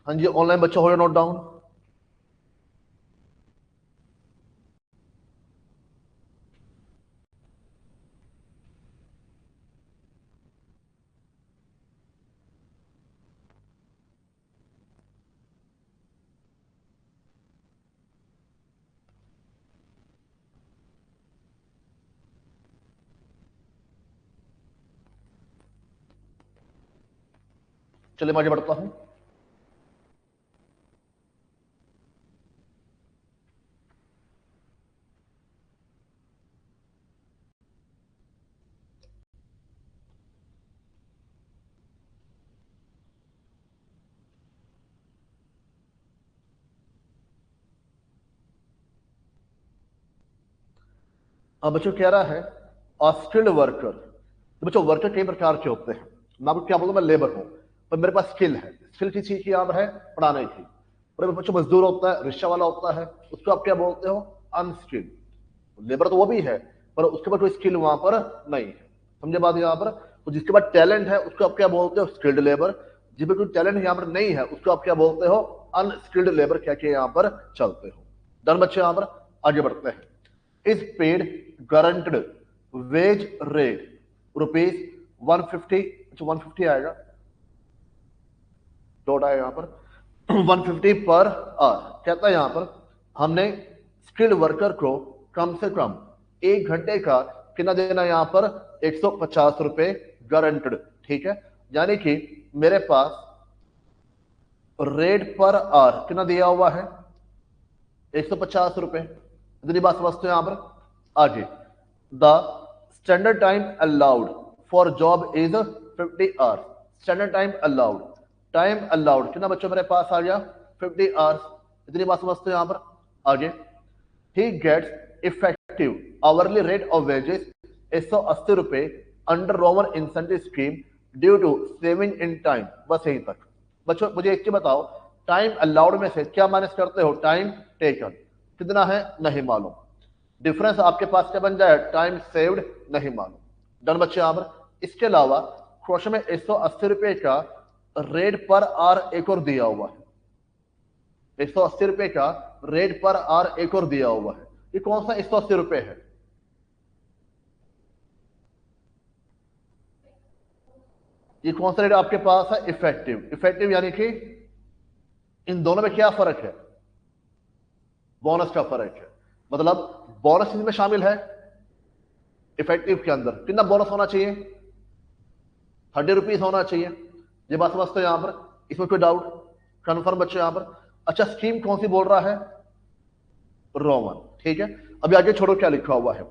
हाँ जी, ऑनलाइन बच्चा हो या नोट डाउन? चलिए मैं आगे बढ़ता हूं। अब बच्चों कह रहा है स्किल्ड वर्कर। तो बच्चों वर्कर कई प्रकार के होते हैं। मैं आपको क्या बोलूं, मैं लेबर हूं, पर मेरे पास स्किल है। स्किल किस चीज की यहाँ पर है? पढ़ाने की। और बच्चों मजदूर होता है, रिक्शा वाला होता है, उसको आप क्या बोलते हो? अनस्किल्ड। लेबर तो वो भी है, पर उसके पास कोई स्किल वहां पर नहीं है। समझे बात यहाँ पर? तो जिसके पास टैलेंट है उसको आप क्या बोलते हो? Skilled labour. जिसपे कोई टैलेंट यहाँ पर नहीं है उसको आप क्या बोलते हो? अनस्किल्ड लेबर कह के यहाँ पर चलते हो। डन बच्चे? यहाँ पर आगे बढ़ते हैं। is paid guaranteed wage rate rupees 150। अच्छा 150 आएगा, डॉट आएगा यहाँ पर 150 पर आवर। कहता है यहाँ पर हमने स्किल्ड वर्कर को कम से कम एक घंटे का कितना देना है? यहाँ पर 150 रुपए गारंटेड। ठीक है, यानी कि मेरे पास रेट पर आवर कितना दिया हुआ है? 150 रुपए। इतनी बात समझते हो यहां पर? आगे, the standard time allowed for job is 50 hours. Standard time allowed कितना बच्चों मेरे पास आ गया 50 आवर्स। इतनी बात समझते हो यहाँ पर। आगे ही gets effective hourly rate of wages 180 रुपए under Roman incentive scheme due to saving in time. बस यहीं तक। बच्चों मुझे एक चीज बताओ, टाइम अलाउड में से क्या माइनस करते हो? Time taken. कितना है? नहीं मालूम। डिफरेंस आपके पास क्या बन जाए? टाइम सेव्ड नहीं मालूम। डन बच्चे यहाँ पर। इसके अलावा क्वेश्चन में 180 रुपए का रेट पर आर एक और दिया हुआ है। 180 रुपए का रेट पर आर एक और दिया हुआ है। ये कौन सा 180 रुपए है? ये कौन सा रेट आपके पास है? इफेक्टिव यानी कि इन दोनों में क्या फर्क है? बोनस का फर्क है। मतलब बोनस इसमें शामिल है इफेक्टिव के अंदर। कितना बोनस होना चाहिए? 30 रुपीज होना चाहिए। ये बात समझते हो यहां पर? इसमें कोई डाउट? कंफर्म बच्चे यहां पर। अच्छा स्कीम कौन सी बोल रहा है? रोमन। ठीक है, अभी आगे छोड़ो क्या लिखा हुआ है।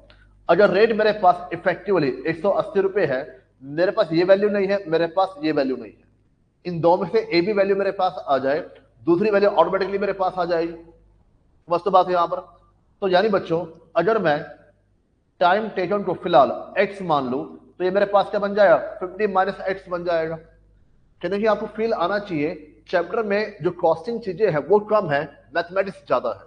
अगर रेट मेरे पास इफेक्टिवली 180 रुपए है, मेरे पास ये वैल्यू नहीं है, मेरे पास ये वैल्यू नहीं है, इन दो में से ए भी वैल्यू मेरे पास आ जाए, दूसरी वैल्यू ऑटोमेटिकली मेरे पास आ जाएगी। मस्त बात है यहां पर। तो यानी बच्चों अगर मैं टाइम टेकन को फिलहाल x मान लू तो ये मेरे पास क्या बन जाएगा? 50 माइनस एक्स बन जाएगा। कहते कि आपको फील आना चाहिए चैप्टर में जो कॉस्टिंग चीजें हैं वो कम है, मैथमेटिक्स ज्यादा है,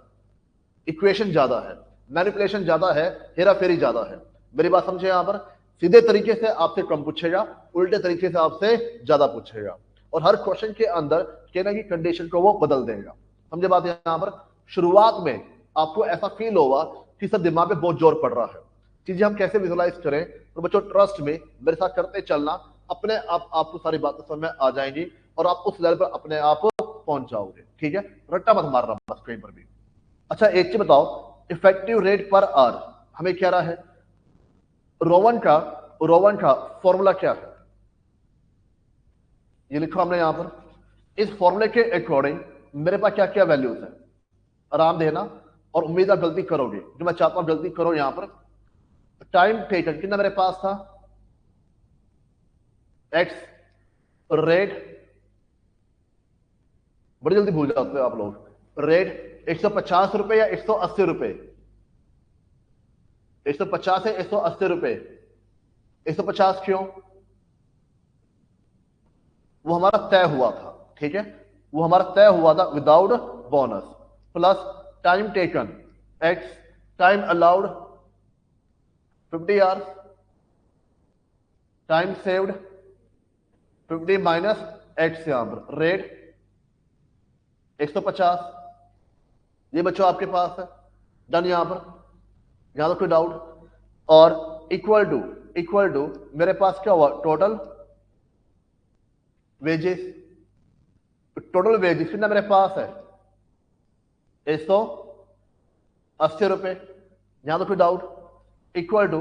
इक्वेशन ज्यादा है, मैनिपुलेशन ज्यादा है, हेरा फेरी ज्यादा है। मेरी बात समझे यहां पर? सीधे तरीके से आपसे कम पूछेगा, उल्टे तरीके से आपसे ज्यादा पूछेगा, और हर क्वेश्चन के अंदर कहना की कंडीशन को वो बदल देगा। समझे बात यहां पर? शुरुआत में आपको ऐसा फील होगा कि सब दिमाग पे बहुत जोर पड़ रहा है, चीजें हम कैसे विजुलाइज करें। तो बच्चों ट्रस्ट में मेरे साथ करते चलना, अपने आप आपको सारी बातें समझ में आ जाएंगी और आप उस लेवल पर अपने आप पहुंच जाओगे। ठीक है, रट्टा मत मारना बस कहीं पर भी। अच्छा एक चीज बताओ, इफेक्टिव रेट पर आवर हमें क्या रहा है? रोवन का फॉर्मूला क्या है? ये लिखो हमने यहां पर। इस फॉर्मूले के अकॉर्डिंग मेरे पास क्या क्या वैल्यूज है? आराम देना और उम्मीद आप गलती करोगे, जो मैं चाहता हूं गलती करो। यहां पर टाइम टेकन कितना मेरे पास था? एक्स रेट, बड़ी जल्दी भूल जाते हो आप लोग। रेट 150 रुपए या 180 रुपए? 150 है 180 रुपए? 150 क्यों? वो हमारा तय हुआ था। ठीक है, वो हमारा तय हुआ था without bonus, plus time taken x, time allowed 50 hours, time saved 50 minus x, यहां पर रेट 150। ये बच्चों आपके पास है। डन यहां पर, यहां तो कोई डाउट? और इक्वल टू मेरे पास क्या हुआ? Total wages. टोटल वेजेस कितना मेरे पास है? 180 रुपए। यहां तो कोई डाउट? इक्वल टू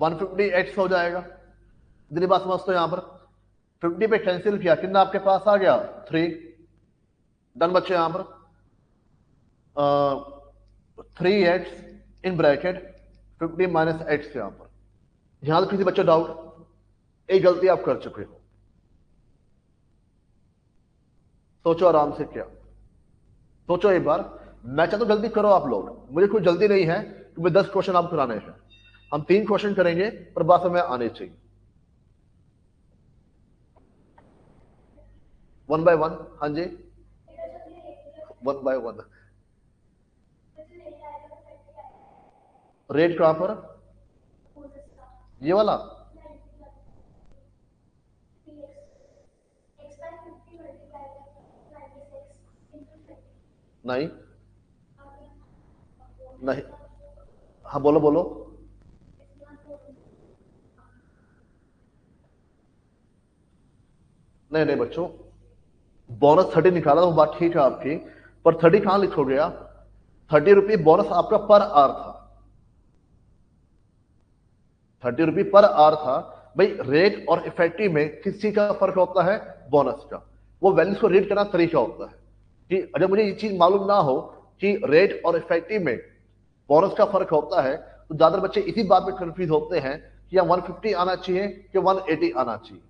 150 एक्स हो जाएगा। इतनी बात समझते हो यहां पर? 50 पे कैंसिल किया, कितना आपके पास आ गया? 3। डन बच्चे यहां पर। 3x इन ब्रैकेट 50 माइनस एक्स। यहां पर यहां तो किसी बच्चे डाउट? एक गलती आप कर चुके हो, सोचो आराम से। क्या सोचो एक बार। मैं चाहता हूं गलती करो आप लोग, मुझे कोई जल्दी नहीं है कि मैं 10 क्वेश्चन आप कराने हैं। हम 3 क्वेश्चन करेंगे पर बात में आने चाहिए। 1 बाय 1। हाँ जी, 1 बाय 1। रेट कहां पर? ये वाला? नहीं नहीं, हाँ बोलो बोलो। नहीं नहीं बच्चों, बोनस 30 निकाला तो बात ठीक है आपकी, पर 30 कहां लिखोगे आप? 30 रुपये बोनस आपका पर आवर था। 30 रुपये पर आवर था। भाई रेट और इफेक्टिव में किस चीज का फर्क होता है? बोनस का। वो वैल्यूज को रीड करना तरीका होता है कि अगर मुझे ये चीज मालूम ना हो कि रेट और इफेक्टिव में बोनस का फर्क होता है, तो ज्यादा बच्चे इसी बात में कंफ्यूज होते हैं कि या 150 आना चाहिए कि 180 आना चाहिए।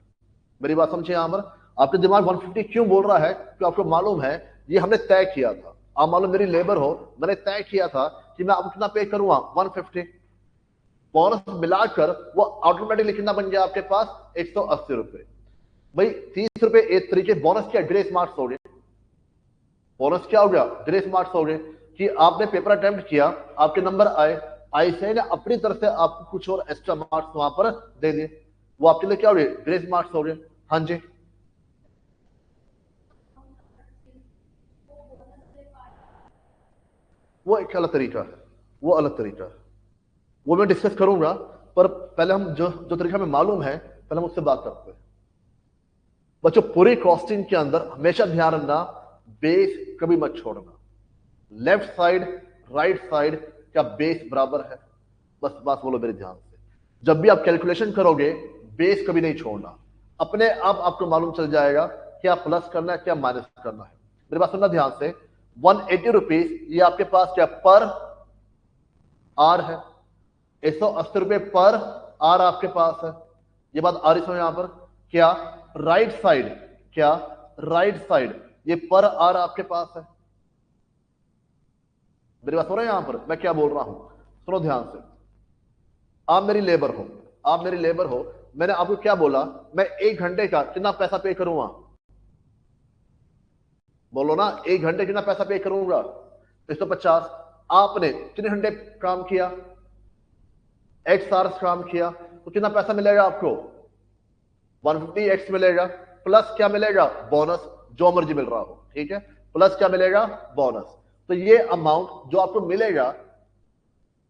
मेरी बात समझे यहाँ पर? आपके दिमाग 150 क्यों बोल रहा है? क्योंकि आपको मालूम है ये हमने तय किया था। आप मालूम मेरी लेबर हो, मैंने तय किया था कि मैं आपको कितना पे करूंगा, 150। बोनस मिलाकर वो ऑटोमेटिकली कितना बन गया आपके पास, 180 रुपए। भाई 30 रुपए एक तरीके बोनस क्या, ग्रेस मार्क्स हो गए। बोनस क्या हो गया, ग्रेस मार्क्स हो गए कि आपने पेपर अटेम्प्ट किया, आपके नंबर आए, ऐसे ने अपनी तरफ से आपको कुछ और एक्स्ट्रा मार्क्स वहां पर दे दिए, वो आपके लिए क्या हो गए, ग्रेस मार्क्स हो गए। हाँ जी, वो एक अलग तरीका है, वो अलग तरीका है, वो मैं डिस्कस करूंगा। पर पहले हम जो जो तरीका हमें मालूम है, पहले हम उससे बात करते हैं। बच्चों पूरी कॉस्टिंग के अंदर हमेशा ध्यान रखना, बेस कभी मत छोड़ना। लेफ्ट साइड राइट साइड क्या बेस बराबर है, बस बात बोलो मेरे ध्यान से। जब भी आप कैलकुलेशन करोगे बेस कभी नहीं छोड़ना, अपने आप आपको मालूम चल जाएगा क्या प्लस करना है क्या माइनस करना है। मेरी बात सुनना ध्यान से। 180 रुपीज ये आपके पास क्या पर आर है, 180 रुपए पर आर आपके पास है। ये बात आ रही समझ यहां पर? क्या राइट साइड, क्या राइट साइड ये पर आर आपके पास है। मेरी बात हो रहा है यहां पर, मैं क्या बोल रहा हूं, सुनो ध्यान से। आप मेरी लेबर हो, आप मेरी लेबर हो, मैंने आपको क्या बोला, मैं 1 घंटे का कितना पैसा पे करूंगा, बोलो ना, 1 घंटे कितना पैसा पे करूंगा, 150। आपने कितने घंटे काम किया, एक्स आवर्स काम किया, तो कितना पैसा मिलेगा आपको, 150 एक्स मिलेगा, प्लस क्या मिलेगा, बोनस, जो मर्जी मिल रहा हो, ठीक है, प्लस क्या मिलेगा, बोनस। तो ये अमाउंट जो आपको मिलेगा,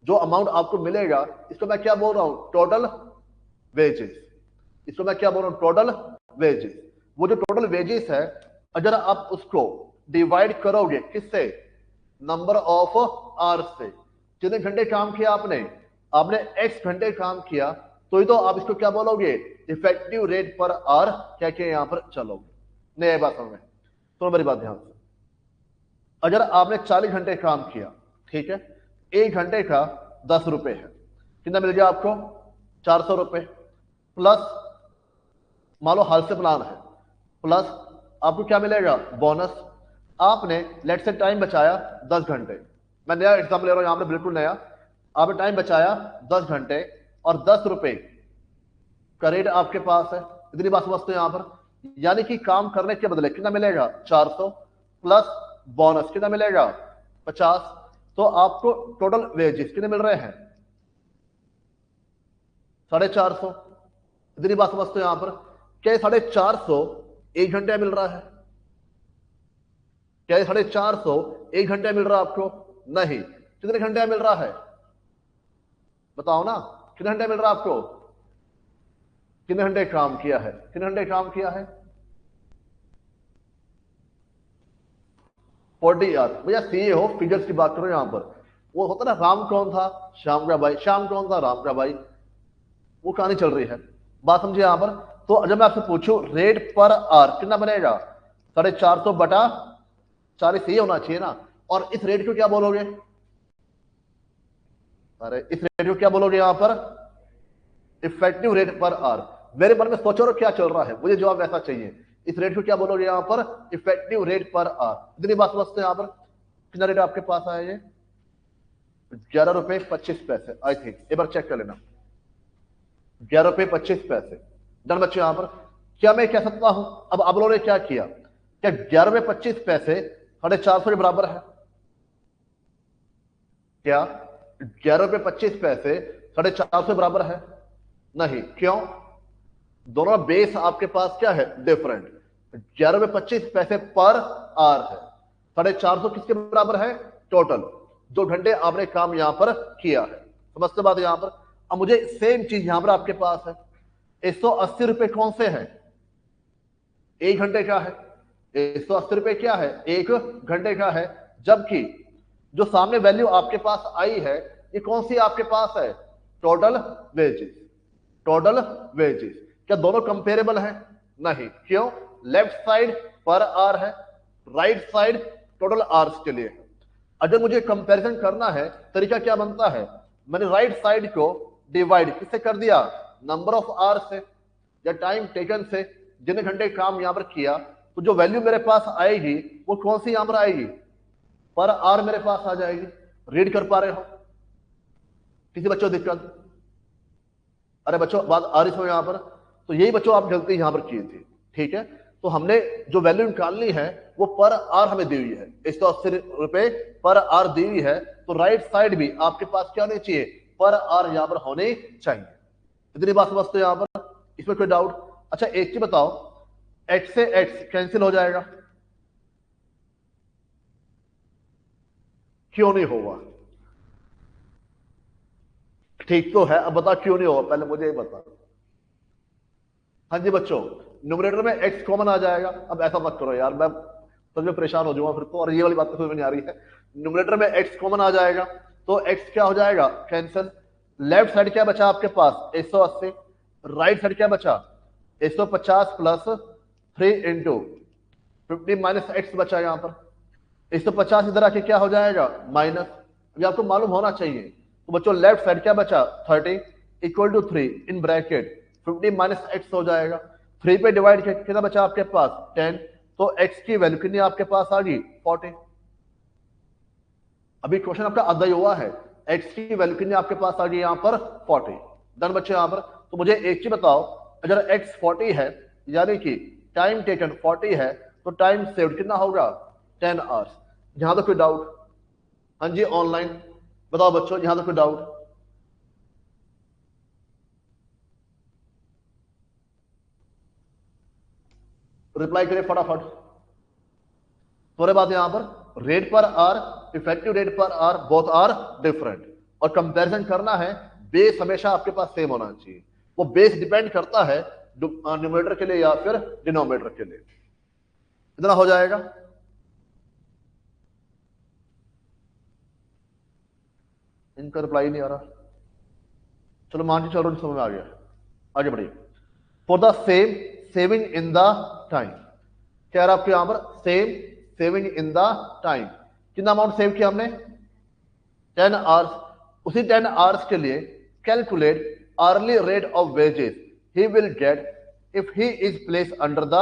जो अमाउंट आपको मिलेगा, इसको मैं क्या बोल रहा हूं, टोटल वेजेस। इसको मैं क्या बोल रहा हूं, टोटल वेजेस। वो जो टोटल वेजेस है, अगर आप उसको डिवाइड करोगे किससे, नंबर ऑफ आवर्स से, कितने घंटे काम किया आपने, आपने एक्स घंटे काम किया, तो ही तो आप इसको क्या बोलोगे, इफेक्टिव रेट पर आवर क्या क्या यहां पर चलोगे। नई बात समझ, सुनो मेरी बात ध्यान से। अगर आपने 40 घंटे काम किया, ठीक है, 1 घंटे का 10 रुपए है, कितना मिल गया आपको, 400 रुपए, प्लस मान लो हाल से प्लान है, प्लस आपको क्या मिलेगा, बोनस। आपने लेट से टाइम बचाया 10 घंटे, मैं नया एग्जाम्पल ले रहा हूं यहां पर, बिल्कुल नया। आपने टाइम बचाया 10 घंटे और 10 रुपए का रेट आपके पास है, इतनी बात समझते हैं यहां पर। यानी कि काम करने के बदले कितना मिलेगा, 400, प्लस बोनस कितना मिलेगा, 50। तो आपको टोटल वेजेस कितने मिल रहे हैं, 450। इतनी बात समझते हो यहां पर? क्या 450 1 घंटे मिल रहा है, क्या 450 1 घंटे मिल रहा है आपको, नहीं, कितने घंटे मिल रहा है, बताओ ना, कितने घंटे मिल रहा है आपको, कितने घंटे काम किया है, कितने घंटे काम किया है, 40 आवर। भैया सीए हो, फिगर्स की बात करो यहां पर। वो होता ना, राम कौन था, श्याम का भाई, श्याम कौन था, राम का भाई, वो कहानी चल रही है, बात समझिए यहां पर। तो जब मैं आपसे पूछूं रेट पर आवर कितना बनेगा, 450/40, ये होना चाहिए ना। और इस रेट को क्या बोलोगे, अरे इस रेट को क्या बोलोगे यहां पर, इफेक्टिव रेट पर आवर। मेरे मन में सोचो और क्या चल रहा है, मुझे जवाब ऐसा चाहिए। इस रेट को क्या बोलोगे यहां पर, इफेक्टिव रेट पर आवर। इतनी बात समझते हैं यहां पर? कितना रेट आपके पास आया, ये 11 रुपए 25 पैसे, आई थिंक, एक बार चेक कर लेना, 11 रुपए 25 पैसे। डन बच्चों यहां पर? क्या मैं कह सकता हूं, अब आप लोगों ने क्या किया, क्या 11 रुपए 25 पैसे 450 के बराबर है, क्या 11 रुपए 25 पैसे 450 बराबर है, नहीं, क्यों, दोनों बेस आपके पास क्या है, डिफरेंट। 11 रुपए 25 पैसे पर आर है, 450 किसके बराबर है, टोटल जो घंटे आपने काम यहां पर किया है, समझते बात यहां पर? अब मुझे सेम चीज यहां पर आपके पास है, 180 रुपए कौन से है, 1 घंटे का है, 180 रुपए क्या है, 1 घंटे का है। जबकि जो सामने वैल्यू आपके पास आई है, ये कौन सी आपके पास है, टोटल वेजेस, टोटल वेजेस। क्या दोनों कंपेरेबल है, नहीं, क्यों, लेफ्ट साइड पर आर है, राइट साइड टोटल आर्स के लिए है। अगर मुझे कंपैरिजन करना है, तरीका क्या बनता है, मैंने राइट साइड को डिवाइड किससे कर दिया, नंबर ऑफ आर से या टाइम टेकन से, जितने घंटे काम यहाँ पर किया, तो जो वैल्यू मेरे पास आएगी वो कौन सी यहाँ पर आएगी, पर आर मेरे पास आ जाएगी। रीड कर पा रहे हो? किसी बच्चों दिक्कत? अरे बच्चों बात आ रही थी यहाँ पर, तो यही बच्चों आप गलती यहाँ पर की थी। ठीक है, तो हमने जो वैल्यू निकालनी है वो पर आर हमें दी हुई है, 180 रुपए पर आर दी हुई है, तो राइट साइड भी आपके पास क्या होनी चाहिए, पर आर यहाँ पर होने चाहिए। इतनी बात समझते हो यहाँ पर? इसमें कोई डाउट? अच्छा एक चीज बताओ, एक्स से एक्स कैंसिल हो जाएगा, क्यों नहीं होगा? ठीक तो है, अब बता क्यों नहीं होगा, पहले मुझे ये बता। हाँ जी बच्चों, न्यूमरेटर में x कॉमन आ जाएगा। अब ऐसा मत करो यार, मैं सच में परेशान हो जाऊंगा फिर तो, और ये वाली बात तो समझ में नहीं आ रही है। न्यूमरेटर में x कॉमन आ जाएगा, तो x क्या हो जाएगा, कैंसिल। लेफ्ट साइड क्या बचा आपके पास, 180। राइट साइड क्या बचा, 150 प्लस 3 इंटू 50 माइनस एक्स बचा यहाँ पर। 150 इधर आके क्या हो जाएगा, माइनस। ये आपको मालूम होना चाहिए। तो बच्चों लेफ्ट साइड क्या बचा, 30 equal to 3 in bracket 50 minus x हो जाएगा। 3 पे डिवाइड कितना बचा आपके पास, 10। तो x की वैल्यू कितनी आपके पास आ गई, 40। अभी क्वेश्चन आपका आधा ही हुआ है, x की वैल्यू कितनी आपके पास आ गई यहाँ पर, 40। डन बच्चे यहाँ पर। तो मुझे एक चीज बताओ, अगर x 40 है यानी कि टाइम टेकन 40 है, तो टाइम सेव्ड कितना होगा, 10 आवर्स। यहां तो कोई डाउट? हाँ जी ऑनलाइन बताओ बच्चों, यहां तो कोई डाउट? रिप्लाई करें फटाफट। थोड़े बात यहां पर, रेट पर आर, इफेक्टिव रेट पर आर, बोथ आर डिफरेंट। और कंपैरिजन करना है, बेस हमेशा आपके पास सेम होना चाहिए। वो बेस डिपेंड करता है न्यूमरेटर के लिए या फिर डिनोमिनेटर के लिए। इतना हो जाएगा। इनका रिप्लाई नहीं आ रहा, चलो मान के चलो समझ में आ गया, आगे बढ़िए। For the same saving in the time, कह रहा आपके यहां पर same saving in the time, कितना अमाउंट सेव किया हमने, 10 आवर्स। उसी 10 आवर्स के लिए calculate hourly rate of wages he will get if he is place under the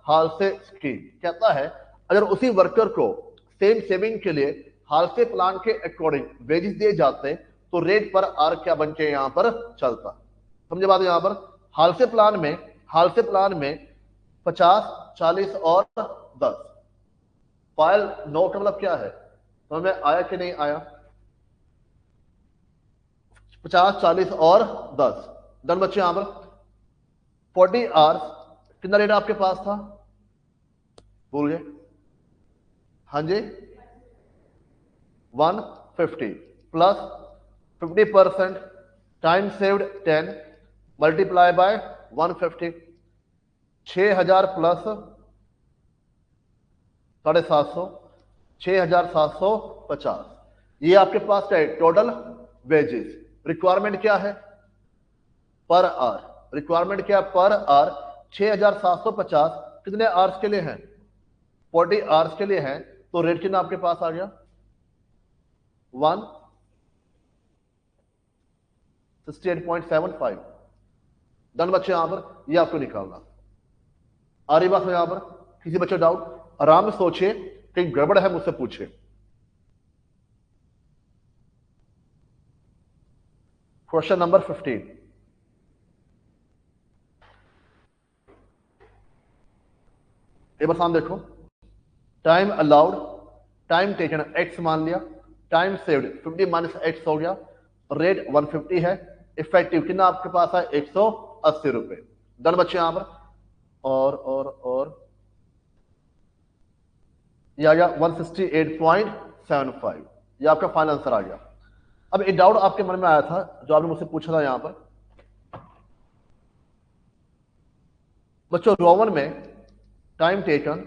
Halsey scheme. कहता है अगर उसी वर्कर को सेम सेविंग के लिए हालसे प्लान के अकॉर्डिंग वेजेस दिए जाते तो रेट पर आर क्या बन के यहां पर चलता। समझे बात? यहां पर हालसे प्लान में 50, 40 और 10। फाइल नोट मतलब क्या है, समझ में आया कि नहीं आया? 50, 40 और 10। डन बच्चे यहां पर 40 आवर्स कितना रेट आपके पास था, भूल गए? हाँ जी 150 plus 50% time saved 10 multiply by 150, 6000 plus 750, 6750। ये आपके पास क्या है, टोटल वेजेस। रिक्वायरमेंट क्या है, पर आवर। रिक्वायरमेंट क्या पर आवर, 6750 कितने आवर्स के लिए है, 40 आवर्स के लिए है। तो रेट कितना आपके पास आ गया, 168.75। डन बच्चे यहां पर, ये आपको निकालना। आ रही बात है यहां पर? किसी बच्चे डाउट? आराम से सोचिए, कहीं गड़बड़ है मुझसे पूछे। क्वेश्चन नंबर 15, एक बार सामने देखो। Time allowed, time taken x मान लिया, टाइम सेव्ड 50 माइनस एक्स हो गया, रेट 150 है, इफेक्टिव कितना आपके पास है, 180 रुपए। डन बच्चे यहां पर। और ये आ गया 168.75, ये आपका फाइनल आंसर आ गया। अब एक डाउट आपके मन में आया था जो आपने मुझसे पूछा था यहां पर बच्चों, रोमन में time taken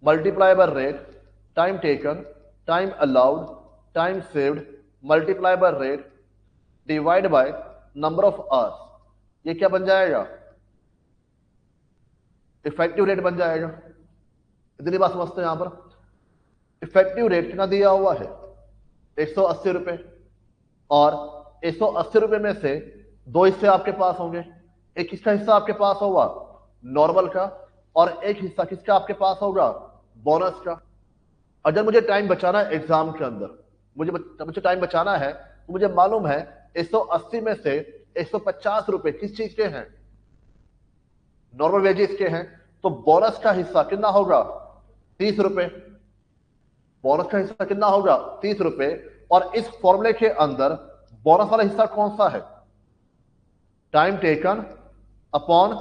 multiply by rate, time taken, time allowed, time saved multiply by rate divide by number of hours, ये क्या बन जाएगा, इफेक्टिव रेट बन जाएगा। इतनी बात समझते हैं यहां पर? इफेक्टिव रेट कितना दिया हुआ है, 180 रुपए। और 180 रुपए में से दो हिस्से आपके पास होंगे, एक किसका हिस्सा आपके पास होगा, नॉर्मल का, और एक हिस्सा किसका आपके पास होगा, बोनस का। अगर मुझे टाइम बचाना है एग्जाम के अंदर, मुझे टाइम बचाना है, तो मुझे मालूम है 180 में से 150 रुपए किस चीज के हैं, नॉर्मल वेजेस के हैं। तो बोनस का हिस्सा कितना होगा, 30 रुपए। बोनस का हिस्सा कितना होगा, 30 रुपए। और इस फॉर्मूले के अंदर बोनस वाला हिस्सा कौन सा है, time taken upon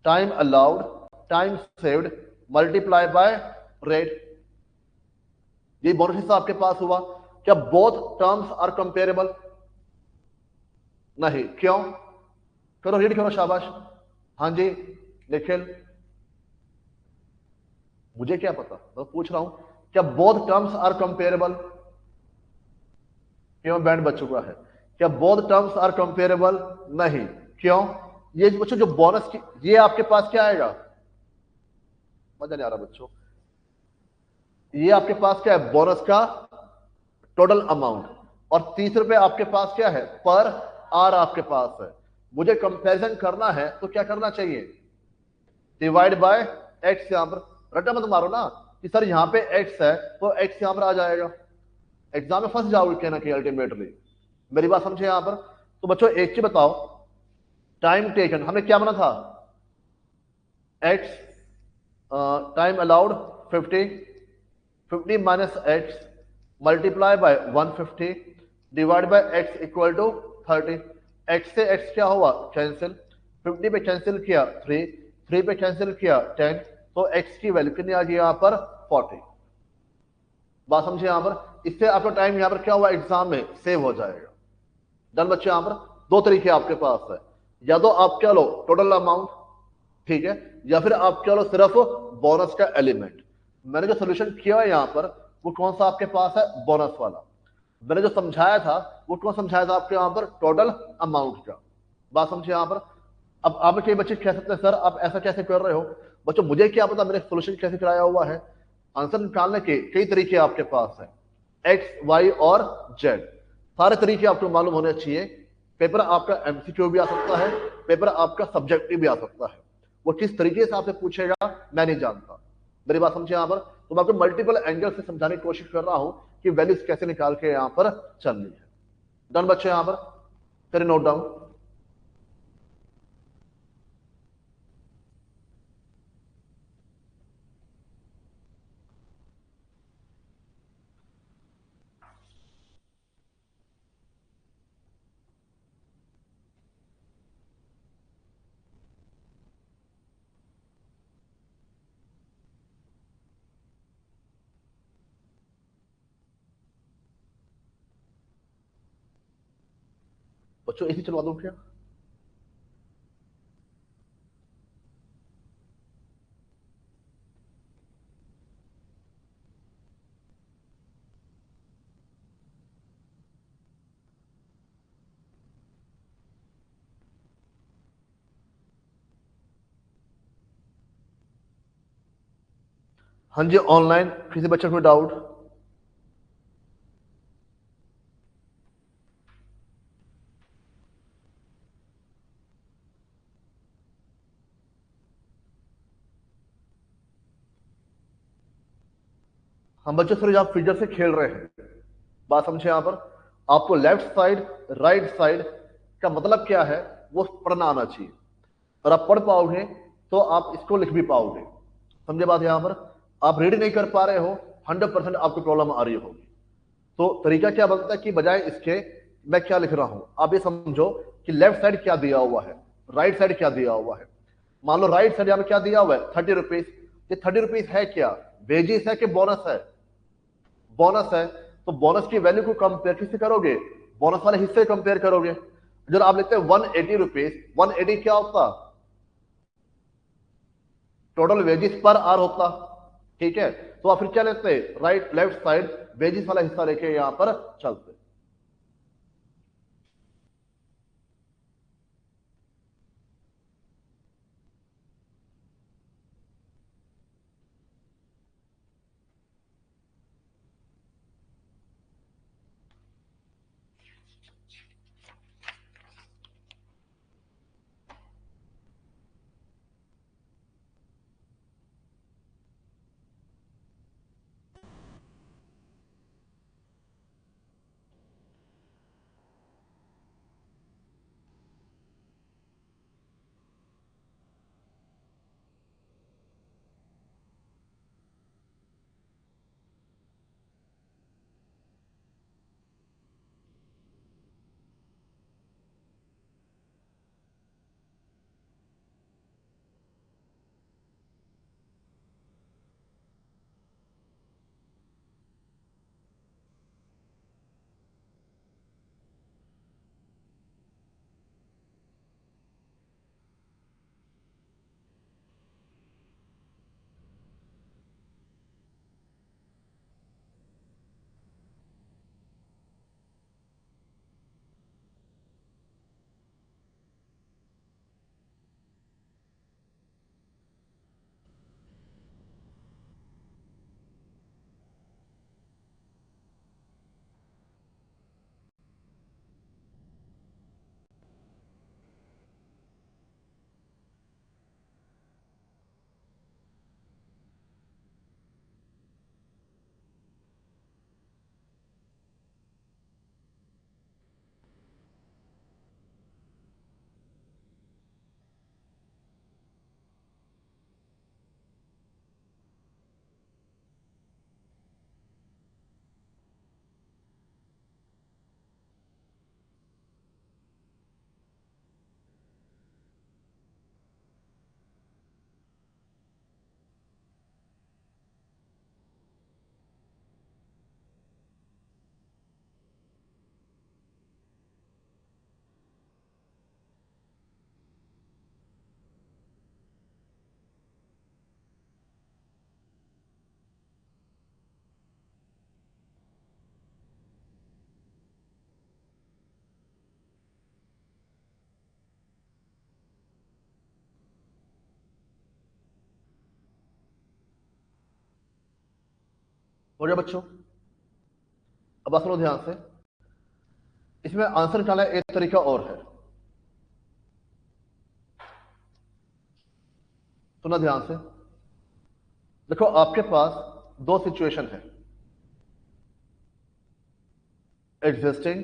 time allowed time saved multiply by rate. ये बोनस हिस्सा आपके पास हुआ। क्या बोथ टर्म्स आर कंपेरेबल, नहीं, क्यों, करो रीड करो, शाबाश। हाँ जी निखिल, मुझे क्या पता, मैं पूछ रहा हूं, क्या बोथ टर्म्स आर कंपेरेबल, क्यों, बैंड बच चुका है। क्या बोथ टर्म्स आर कंपेरेबल, नहीं, क्यों। ये बच्चों जो बोनस की, ये आपके पास क्या आएगा, मजा नहीं आ रहा बच्चों, ये आपके पास क्या है, बोनस का टोटल अमाउंट। और 30 रुपए आपके पास क्या है, पर आर आपके पास है। मुझे कंपैरिजन करना है तो क्या करना चाहिए, डिवाइड बाय एक्स। यहां पर रट्टा मत मारो ना कि सर यहां पे एक्स है तो एक्स यहां पर आ जाएगा, एग्जाम में फंस जाओगे कहीं ना कहीं अल्टीमेटली। मेरी बात समझे यहां पर। तो बच्चों एक चीज बताओ, टाइम टेकन हमें क्या बना था, x, time allowed 50, 50 minus x multiply by 150 divide by x equal to 30। X से एक्स क्या हुआ, कैंसिल, 50 पे कैंसिल किया 3, 3 पे कैंसिल किया 10, तो एक्स की वैल्यू कितनी आ गई यहाँ पर 40। बात समझे यहाँ पर, इससे आपका टाइम यहाँ पर क्या हुआ, एग्जाम में सेव हो जाएगा। डन बच्चे, यहाँ पर दो तरीके आपके पास है, या तो आप क्या लो टोटल अमाउंट, ठीक है, या फिर आप क्या लो सिर्फ बोनस का एलिमेंट। मैंने जो सोल्यूशन किया है यहाँ पर वो कौन सा आपके पास है, बोनस वाला। मैंने जो समझाया था वो कौन समझाया था आपके यहाँ पर, टोटल अमाउंट का। बात समझिए यहाँ पर। अब आप कई बच्चे कह सकते हैं सर आप ऐसा कैसे कर रहे हो, बच्चों मुझे क्या पता मैंने सोल्यूशन कैसे कराया हुआ है। आंसर निकालने के कई तरीके आपके पास है, एक्स वाई और जेड, सारे तरीके आपको मालूम होने चाहिए। पेपर आपका एमसीक्यू भी आ सकता है, पेपर आपका सब्जेक्टिव भी आ सकता है, वो किस तरीके से आपसे पूछेगा मैं नहीं जानता। मेरी बात समझे यहाँ पर। तो मैं आपको मल्टीपल एंगल से समझाने की कोशिश कर रहा हूं कि वैल्यूज कैसे निकाल के यहाँ पर चलनी है। डन बच्चे, यहाँ पर करें नोट डाउन। बच्चों इसी चलवा दूं क्या, हाँ जी ऑनलाइन किसी बच्चे को डाउट। हम बच्चों सूरज आप फिगर से खेल रहे हैं, बात समझे यहाँ पर। आपको लेफ्ट साइड राइट साइड का मतलब क्या है वो पढ़ना आना चाहिए, और आप पढ़ पाओगे तो आप इसको लिख भी पाओगे। समझे बात यहाँ पर। आप रीड नहीं कर पा रहे हो, 100% आपको प्रॉब्लम आ रही होगी। तो तरीका क्या बनता है कि बजाय इसके मैं क्या लिख रहा हूं, आप ये समझो कि लेफ्ट साइड क्या दिया हुआ है, राइट साइड क्या दिया हुआ है। मान लो राइट साइड यहां पे क्या दिया हुआ है, 30 रुपीज। ये 30 रुपीज है क्या, वेजिस है कि बोनस है, बोनस है। तो बोनस की वैल्यू को कंपेयर किससे करोगे, बोनस वाले हिस्से कंपेयर करोगे। जब आप लेते हैं 180 रुपीज, 180 क्या होता, टोटल वेजिस पर आर होता, ठीक है। तो आप फिर क्या लेते हैं, राइट लेफ्ट साइड वेजिस वाला हिस्सा लेके यहां पर चलते। हो गया बच्चों? अब बात सुनो ध्यान से, इसमें आंसर निकालना एक तरीका और है, सुना ध्यान से। देखो आपके पास दो सिचुएशन है, एग्जिस्टिंग,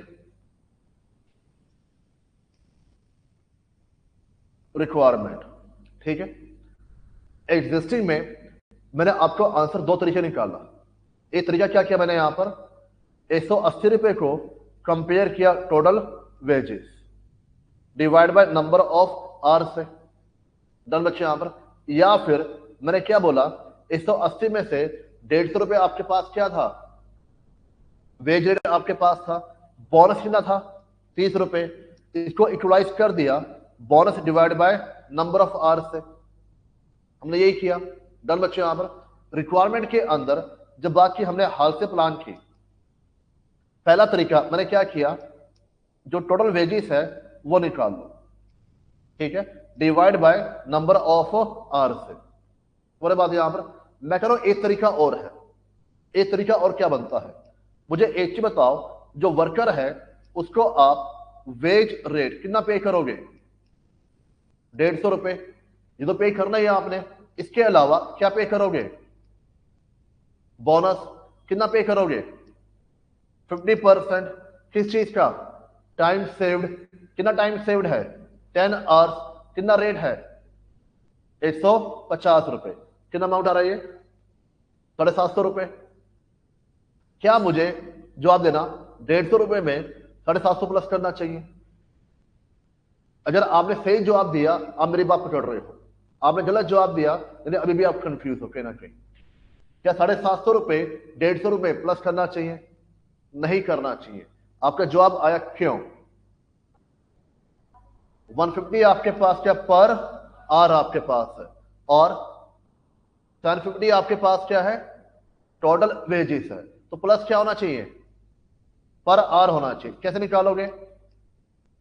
रिक्वायरमेंट। ठीक है, एग्जिस्टिंग में मैंने आपको आंसर दो तरीके निकाला। एक तरीका क्या किया मैंने यहां पर, 180 रुपए को कंपेयर किया total wages divide by number of hour से, डन बच्चे यहां पर। या फिर मैंने क्या बोला, 180 में से 150 रुपए आपके पास क्या था, वेज रेट आपके पास था, बोनस कितना था 30 रुपए, इसको इक्वलाइज कर दिया bonus divide by number of hours से, हमने यही किया। डन बच्चे यहां पर। रिक्वायरमेंट के अंदर जब बात की हमने हाल से प्लान की, पहला तरीका मैंने क्या किया, जो टोटल वेजेस है वो निकाल लो, ठीक है, divide by number of hours से। बोले बात यहां पर मैं कह रहा हूं एक तरीका और है। एक तरीका और क्या बनता है, मुझे एक चीज बताओ, जो वर्कर है उसको आप वेज रेट कितना पे करोगे, 150 रुपए, ये तो पे करना ही है आपने। इसके अलावा क्या पे करोगे, बोनस कितना पे करोगे, 50%। किस चीज का, टाइम सेव्ड, कितना टाइम सेव्ड है, 10 आवर्स, कितना रेट है 150 रुपए, कितना अमाउंट आ रहा है ये 750 रुपए। क्या मुझे जवाब देना, 150 रुपए में 750 प्लस करना चाहिए। अगर आपने सही जवाब दिया आप मेरी बात पकड़ रहे हो, आपने गलत जवाब दिया यानी अभी भी आप कंफ्यूज हो कहीं ना कहीं। क्या 750 रुपए 150 रुपए प्लस करना चाहिए, नहीं करना चाहिए। आपका जवाब आया क्यों, 150 आपके पास क्या पर आर आपके पास है, और 750 आपके पास क्या है, टोटल वेजेस है, तो प्लस क्या होना चाहिए, पर आर होना चाहिए। कैसे निकालोगे,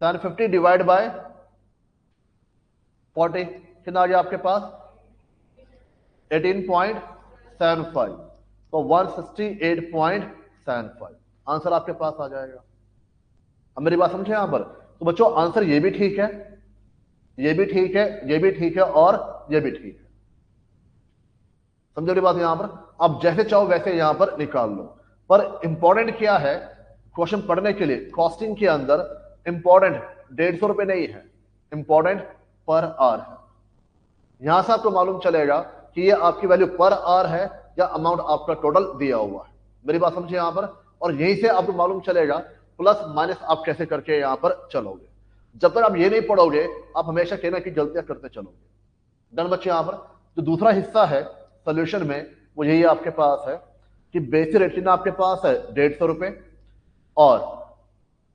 750 डिवाइड बाय 40, कितना आ गया आपके पास 18.75, तो 168.75 आंसर आपके पास आ जाएगा। अब मेरी बात समझे यहां पर, तो बच्चों आंसर ये भी ठीक है, ये भी ठीक है, ये भी ठीक है और ये भी ठीक है। समझो मेरी बात यहां पर, आप जैसे चाहो वैसे यहां पर निकाल लो, पर इंपॉर्टेंट क्या है क्वेश्चन पढ़ने के लिए, कॉस्टिंग के अंदर इंपॉर्टेंट 150 रुपए नहीं है, इंपॉर्टेंट पर आवर है। यहां से आपको मालूम चलेगा कि ये आपकी वैल्यू पर आवर है या अमाउंट आपका टोटल दिया हुआ है। मेरी बात समझिए यहां पर, और यहीं से आपको मालूम चलेगा प्लस माइनस आप कैसे करके यहां पर चलोगे। जब तक आप ये नहीं पढ़ोगे आप हमेशा कहना कि गलतियां करते चलोगे। डन बच्चे यहां पर, जो दूसरा हिस्सा है सोल्यूशन में वो यही आपके पास है कि बेसिक रेट कितना आपके पास है 150 रुपए, और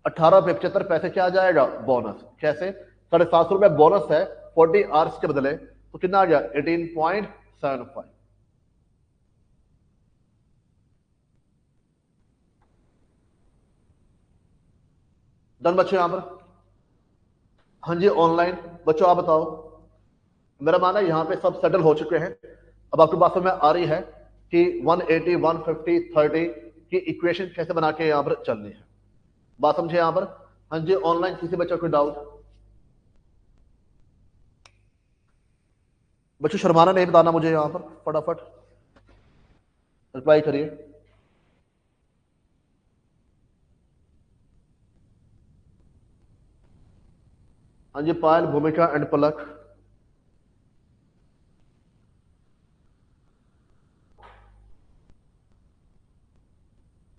18 रुपए 75 पैसे क्या आ जाएगा बोनस। कैसे, 750 रुपए बोनस है 40 आवर्स के बदले, तो कितना आ गया 18.75। डन बच्चों यहां पर, हाँ जी ऑनलाइन। बच्चों आप बताओ, मेरा मानना है यहां पे सब सेटल हो चुके हैं। अब आपको बात समझ में आ रही है कि 180 150 30 की इक्वेशन कैसे बना के यहां पर चलनी है। बात समझे यहां पर, हाँ जी ऑनलाइन किसी बच्चों को डाउट, बच्चों शर्माना नहीं, बताना मुझे यहां पर फटाफट रिप्लाई करिए। हाँ जी पायल, भूमिका एंड पलक।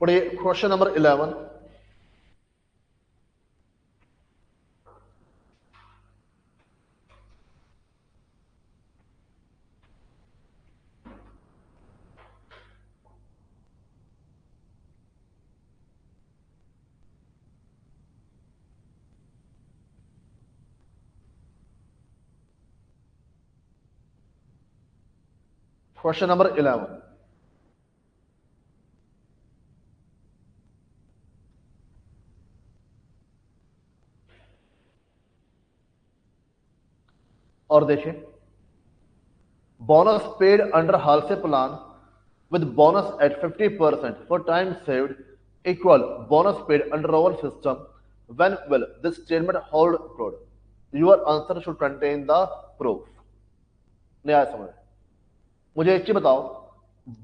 पढ़िए क्वेश्चन नंबर 11। क्वेश्चन नंबर 11, और देखिए बोनस पेड अंडर हाल से plan with bonus at 50% for time saved equal bonus paid under our system. When will this statement hold good? Your answer should contain the proof. नहीं आया समझ? मुझे एक चीज बताओ,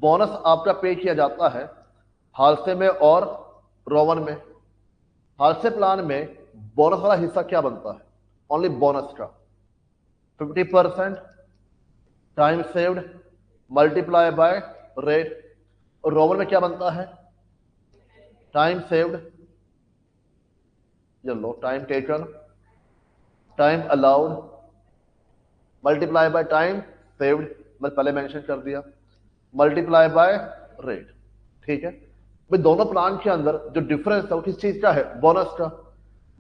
बोनस आपका पे किया जाता है हादसे में और रोवन में। हादसे प्लान में बोनस वाला हिस्सा क्या बनता है? ओनली बोनस का 50% time saved multiply by rate. और रोवन में क्या बनता है? टाइम सेव्ड, ये लो, time taken, time allowed multiply by time saved, मैं पहले मेंशन कर दिया, मल्टीप्लाई बाय रेट। ठीक है भाई, दोनों प्लान के अंदर जो डिफरेंस है वो किस चीज का है? बोनस का।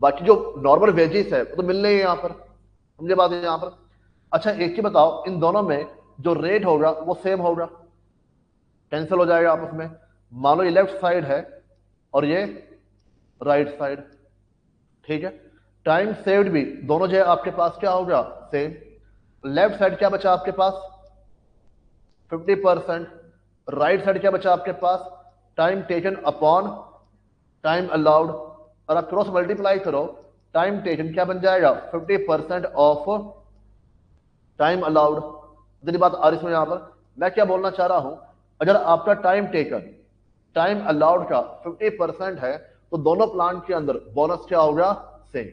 बाकी जो नॉर्मल वेजेस है वो तो मिलने ही यहां पर, समझे बात है यहां पर। अच्छा एक ही बताओ, इन दोनों में जो रेट होगा वो सेम होगा? कैंसिल हो जाएगा आपस में। मान लो ये लेफ्ट साइड है और ये राइट साइड। ठीक है, टाइम सेव्ड भी दोनों जो है आपके पास क्या होगा? सेम। लेफ्ट साइड क्या बचा आपके पास? 50%। राइट साइड क्या बचा आपके पास? Time taken upon time allowed. और आप क्रॉस मल्टीप्लाई करो, टाइम टेकन क्या बन जाएगा? 50% ऑफ टाइम अलाउड। इतनी बात आ रही है यहां पर। मैं क्या बोलना चाह रहा हूं, अगर आपका टाइम टेकन टाइम अलाउड का 50% है तो दोनों प्लान के अंदर बोनस क्या होगा? सेम।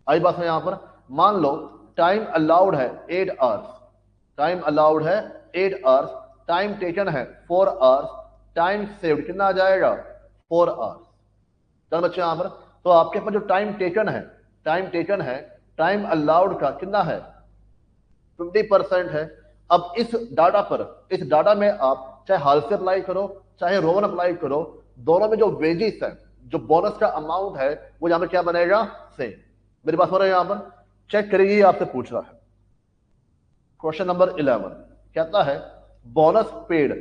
आई बात है यहां पर। मान लो टाइम अलाउड है 8 आवर्स, टाइम अलाउड है 8 आवर्स, टाइम टेकन है 4 आवर्स, टाइम सेव्ड कितना आ जाएगा? 4 आवर्स। चल बच्चे यहां पर, तो आपके पास जो टाइम टेकन है, टाइम टेकन है टाइम अलाउड का कितना है? 50% है। अब इस डाटा पर, इस डाटा में आप चाहे हाल से अप्लाई करो चाहे रोवन अप्लाई करो, दोनों में जो वेजेस है, जो बोनस का अमाउंट है, वो यहां पर क्या बनेगा? सेम। मेरी बात हो रहा है यहां पर? चेक करिए, आपसे पूछ रहा है। क्वेश्चन नंबर 11 कहता है bonus paid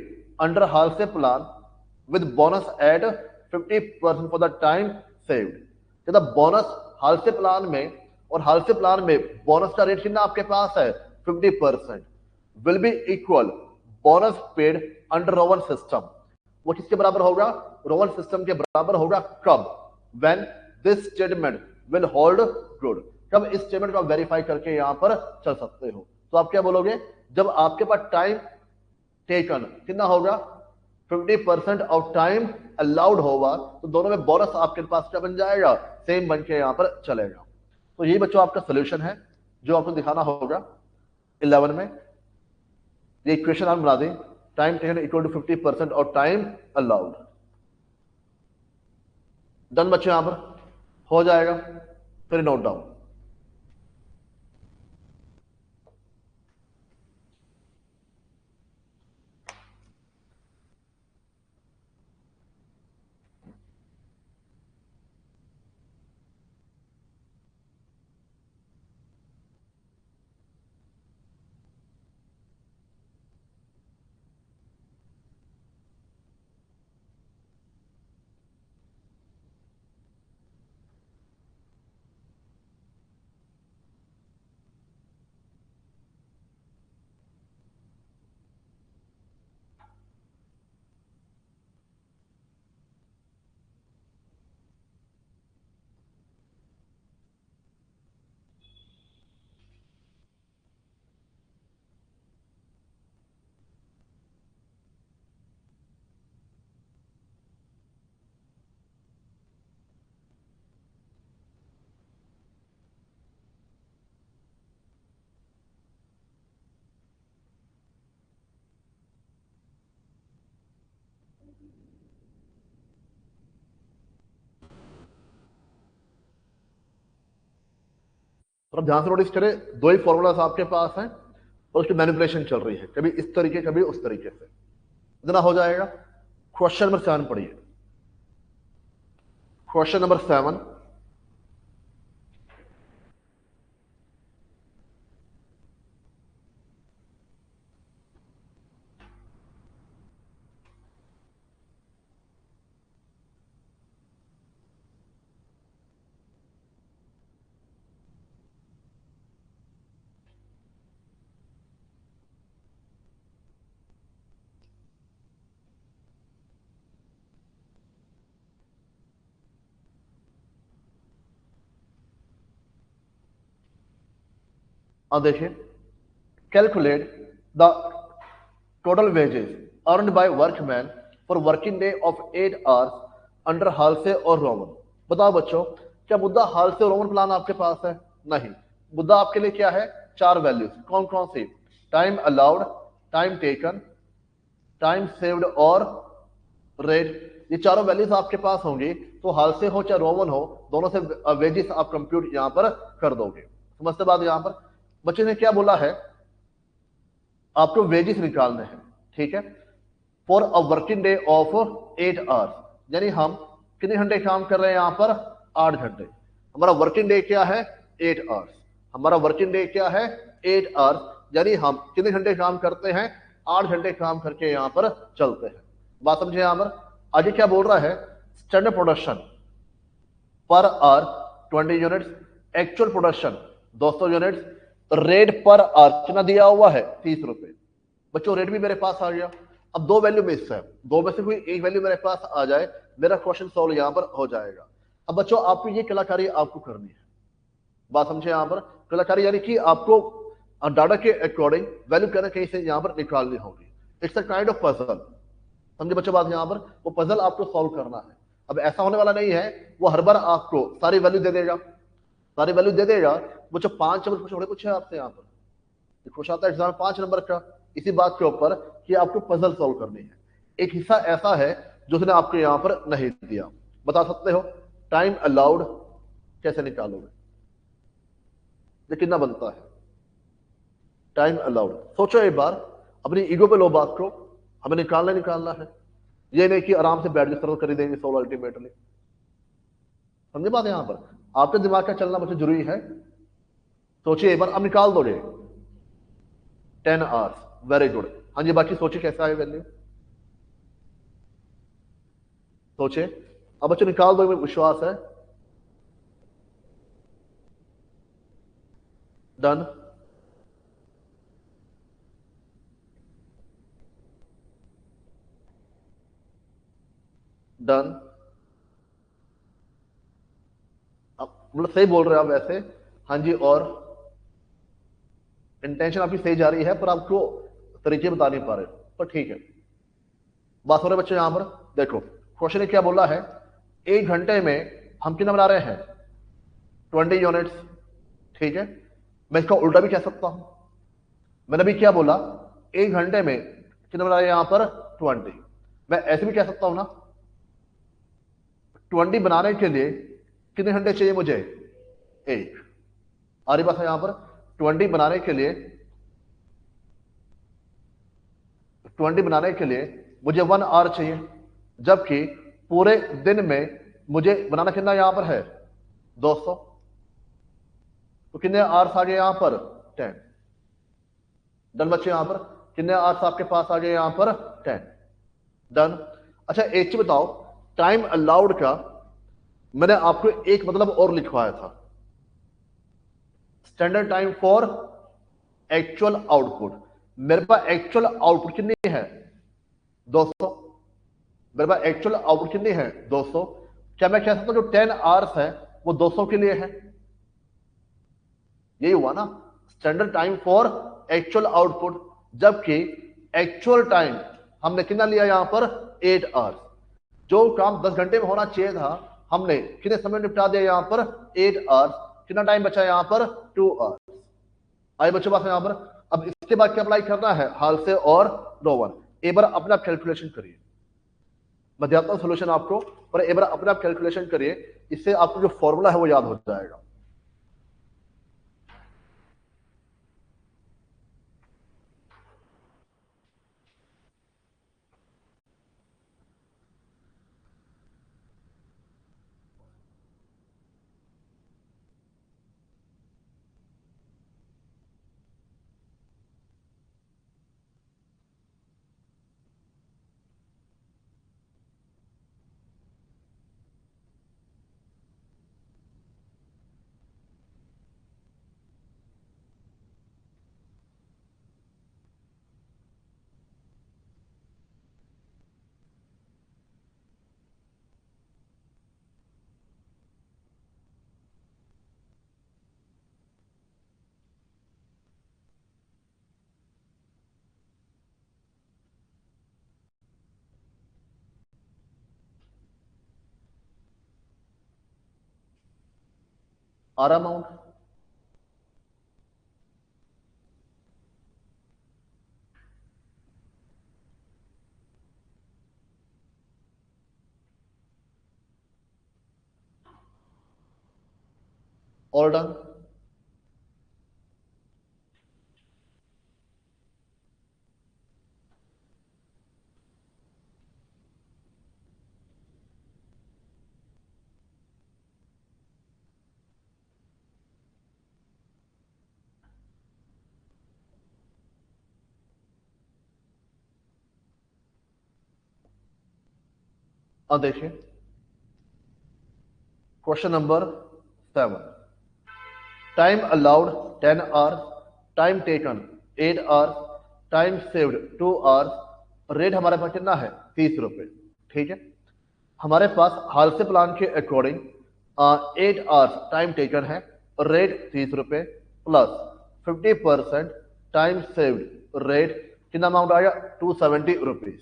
under Halsey plan with bonus at 50% for the time saved. कहता बोनस हालसे प्लान में, और हालसे प्लान में बोनस का रेट कितना आपके पास है? 50%। Will be equal bonus paid under Rowan system. वो किसके बराबर होगा? रोवन सिस्टम के बराबर होगा। कब? When this statement will hold good. कब इस स्टेटमेंट को वेरीफाई करके यहां पर चल सकते हो? तो आप क्या बोलोगे? जब आपके पास टाइम टेकन कितना होगा? 50% ऑफ टाइम अलाउड होगा, तो दोनों में बोनस आपके पास क्या बन जाएगा? सेम बन के यहां पर चलेगा। तो ये बच्चों आपका सोल्यूशन है जो आपको दिखाना होगा 11 में। ये इक्वेशन आप बना दें, time taken equal to 50% of time allowed. Done बच्चों, यहां पर हो जाएगा। फिर नोट डाउन। तो अब ध्यान से नोटिस करें, दो ही फॉर्मूलाज आपके पास हैं और उसकी मैनिपुलेशन चल रही है, कभी इस तरीके कभी उस तरीके से। इतना हो जाएगा। क्वेश्चन नंबर 7 पढ़िए। Question number 7। अब देखिए, calculate the total wages earned by workman for working day of 8 hours under Halsey और रोमन। बताओ बच्चों, क्या मुद्दा हालसे और रोमन प्लान आपके पास है? नहीं। मुद्दा आपके लिए क्या है? 4 वैल्यूज। कौन कौन सी? Time allowed, time taken, time saved और रेट। ये चारों वैल्यूज आपके पास होंगी, तो हालसे हो चाहे रोमन हो, दोनों से वेजेस आप कंप्यूट यहां पर कर दोगे। समझते बात? यहां पर बच्चे ने क्या बोला है, आपको वेजेस निकालने हैं, ठीक है, for a working day of 8 hours. यानी हम कितने घंटे काम कर रहे हैं यहां पर? 8 घंटे। हमारा वर्किंग डे क्या है? 8 आवर्स। हमारा वर्किंग डे क्या है? 8 आवर्स। यानी हम कितने घंटे काम करते हैं? 8 घंटे काम करके यहां पर चलते हैं। बात समझे? यहां पर आगे क्या बोल रहा है? Standard production per hour 20 units, actual production 200 units, rate per hour कितना दिया हुआ है? 30 रुपए। बच्चों रेट भी मेरे पास आ गया। अब दो वैल्यू मिस है, दो में से कोई एक वैल्यू मेरे पास आ जाए, मेरा क्वेश्चन सॉल्व यहां पर हो जाएगा। अब बच्चों आपको ये कलाकारी आपको करनी है। बात समझे? यहां पर कलाकारी यानी कि आपको डाटा के अकॉर्डिंग वैल्यू कहना कहीं से यहां पर निकालनी होगी। It's a kind of puzzle. समझे बच्चों बात? यहां पर वो पजल आपको सॉल्व करना है। अब ऐसा होने वाला नहीं है वो हर बार आपको सारी वैल्यू दे देगा, सारी वैल्यू दे देगा। वो जो 5 नंबर कुछ थोड़े पूछे आपसे यहां पर खुश आता है एग्जाम 5 नंबर का इसी बात के ऊपर कि आपको पजल सॉल्व करनी है। एक हिस्सा ऐसा है जो उसने आपको यहां पर नहीं दिया। बता सकते हो टाइम अलाउड कैसे निकालोगे? ये कितना बनता है टाइम अलाउड? सोचो एक बार, अपनी ईगो पे लो बात को। हमें निकालना ही निकालना है, ये नहीं कि आराम से बैठ के सर्व कर देंगे सोल्व अल्टीमेटली। समझे बात? यहां पर आपके दिमाग का चलना मुझे जरूरी है। सोचिए एक बार, अब निकाल दोगे 10 आवर्स। Very good. हाँ जी, बाकी सोचिए कैसा है वैल्यू, सोचिए। अब बच्चों निकाल दो, विश्वास है। डन। डन। मतलब सही बोल रहे हो आप वैसे। हाँ जी, और इंटेंशन आपकी सही जा रही है, पर आपको तरीके बता नहीं पा रहे, पर ठीक है। बात हो रहे बच्चों यहां पर देखो, क्वेश्चन ने क्या बोला है? 1 घंटे में हम कितना बना रहे हैं? 20 यूनिट्स। ठीक है, मैं इसका उल्टा भी कह सकता हूं। मैंने भी क्या बोला? 1 घंटे में कितना बना रहे हैं यहां पर? 20। मैं ऐसे भी कह सकता हूं ना, 20 बनाने के लिए कितने घंटे चाहिए मुझे? 1। आ रही बात है यहां पर? 20 बनाने के लिए, 20 बनाने के लिए मुझे 1 आवर चाहिए, जबकि पूरे दिन में मुझे बनाना कितना यहां पर है? 200। तो कितने आवर्स आ गए यहां पर? 10। डन बच्चे? यहां पर कितने आवर्स आपके पास आ गए यहां पर? 10। डन। अच्छा एक चीज बताओ, टाइम अलाउड का मैंने आपको एक मतलब और लिखवाया था, standard time for actual output. मेरे पास एक्चुअल आउटपुट कितनी है? 200। मेरे पास एक्चुअल आउटपुट कितनी है? 200। क्या मैं कह सकता हूं जो 10 आवर्स है वो 200 के लिए है? यही हुआ ना, standard time for actual output. जबकि एक्चुअल टाइम हमने कितना लिया यहां पर? 8 आवर्स। जो काम 10 घंटे में होना चाहिए था, हमने कितने समय में निपटा दिया यहां पर? 8 आवर्स। कितना टाइम बचा यहां पर? 2 आवर्स। आइए बच्चों पास यहां पर, अब इसके बाद क्या अप्लाई करना है? हाल से और रोवन। एक बार अपना कैलकुलेशन करिए, मैं देता हूं सोल्यूशन आपको, पर एक बार अपना कैलकुलेशन करिए, इससे आपको जो फॉर्मूला है वो याद हो जाएगा। R amount, all done. अब देखिए question number 7, time allowed 10 hours, time taken 8 hours, time saved 2 hours, rate हमारे पास कितना है 30 रुपए। ठीक है, हमारे पास हाल से प्लान के अकॉर्डिंग 8 आवर्स टाइम टेकन है, रेट 30 रुपए प्लस 50% टाइम सेव्ड, रेट कितना अमाउंट आया 270 रुपीज।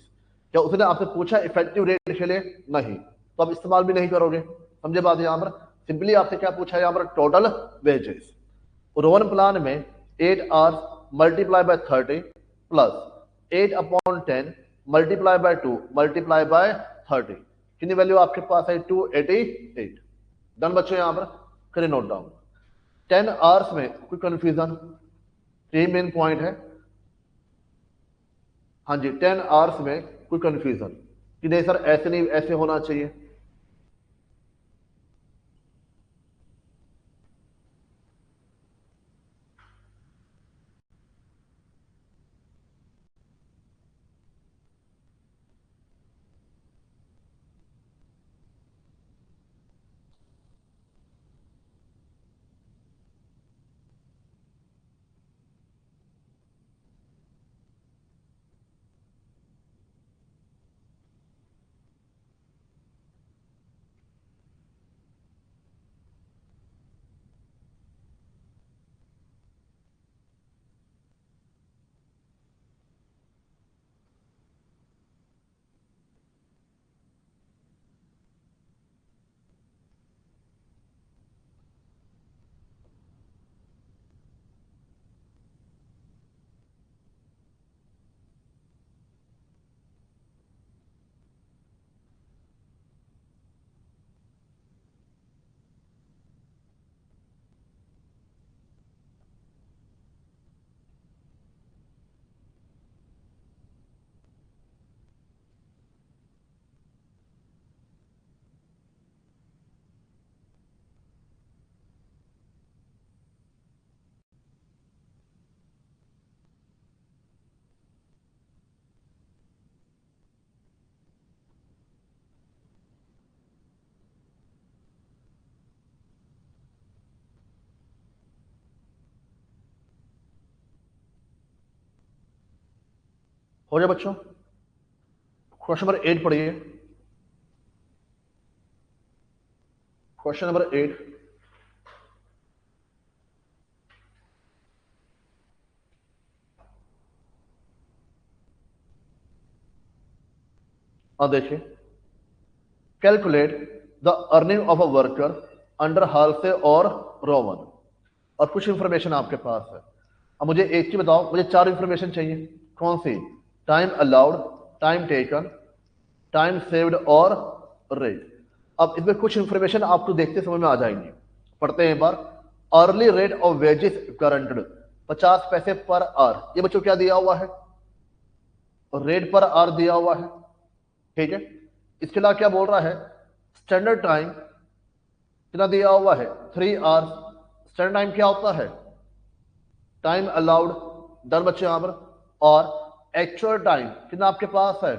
क्या उसने आपसे पूछा इफेक्टिव रेट के लिए? नहीं, तो आप इस्तेमाल भी नहीं करोगे। समझे बात? यहां पर सिंपली आपसे क्या पूछा है, यहां पर टोटल वेजेस। रोवन प्लान में 8 hours multiply by 30 plus 8/10 multiply by 2 multiply by 30, कितनी वैल्यू आपके पास है 288। डन बच्चों, यहां पर करें नोट डाउन। 10 आवर्स में कोई कंफ्यूजन? ये मेन पॉइंट है। हाँ जी, 10 आवर्स में कोई कंफ्यूजन कि नहीं सर ऐसे नहीं ऐसे होना चाहिए? हो जाए बच्चों, क्वेश्चन नंबर 8 पढ़िए। क्वेश्चन नंबर 8, अब देखिए, calculate the earning of a worker under Halsey और रोवन। और कुछ इंफॉर्मेशन आपके पास है। अब मुझे एक चीज बताओ, मुझे 4 इंफॉर्मेशन चाहिए। कौन सी? Time allowed, time taken, time saved और रेट। अब इसमें कुछ इंफॉर्मेशन आपको देखते समय में आ जाएंगी। पढ़ते हैं एक बार। अर्ली रेट ऑफ वेजेस करंटेड 50 पैसे पर आवर। ये बच्चों क्या दिया हुआ है? रेट पर आवर दिया हुआ है। ठीक है, इसके अलावा क्या बोल रहा है? स्टैंडर्ड टाइम कितना दिया हुआ है 3 आवर्स। स्टैंडर्ड टाइम क्या होता है? Time allowed. डन बच्चे यहां पर। और एक्चुअल टाइम कितना आपके पास है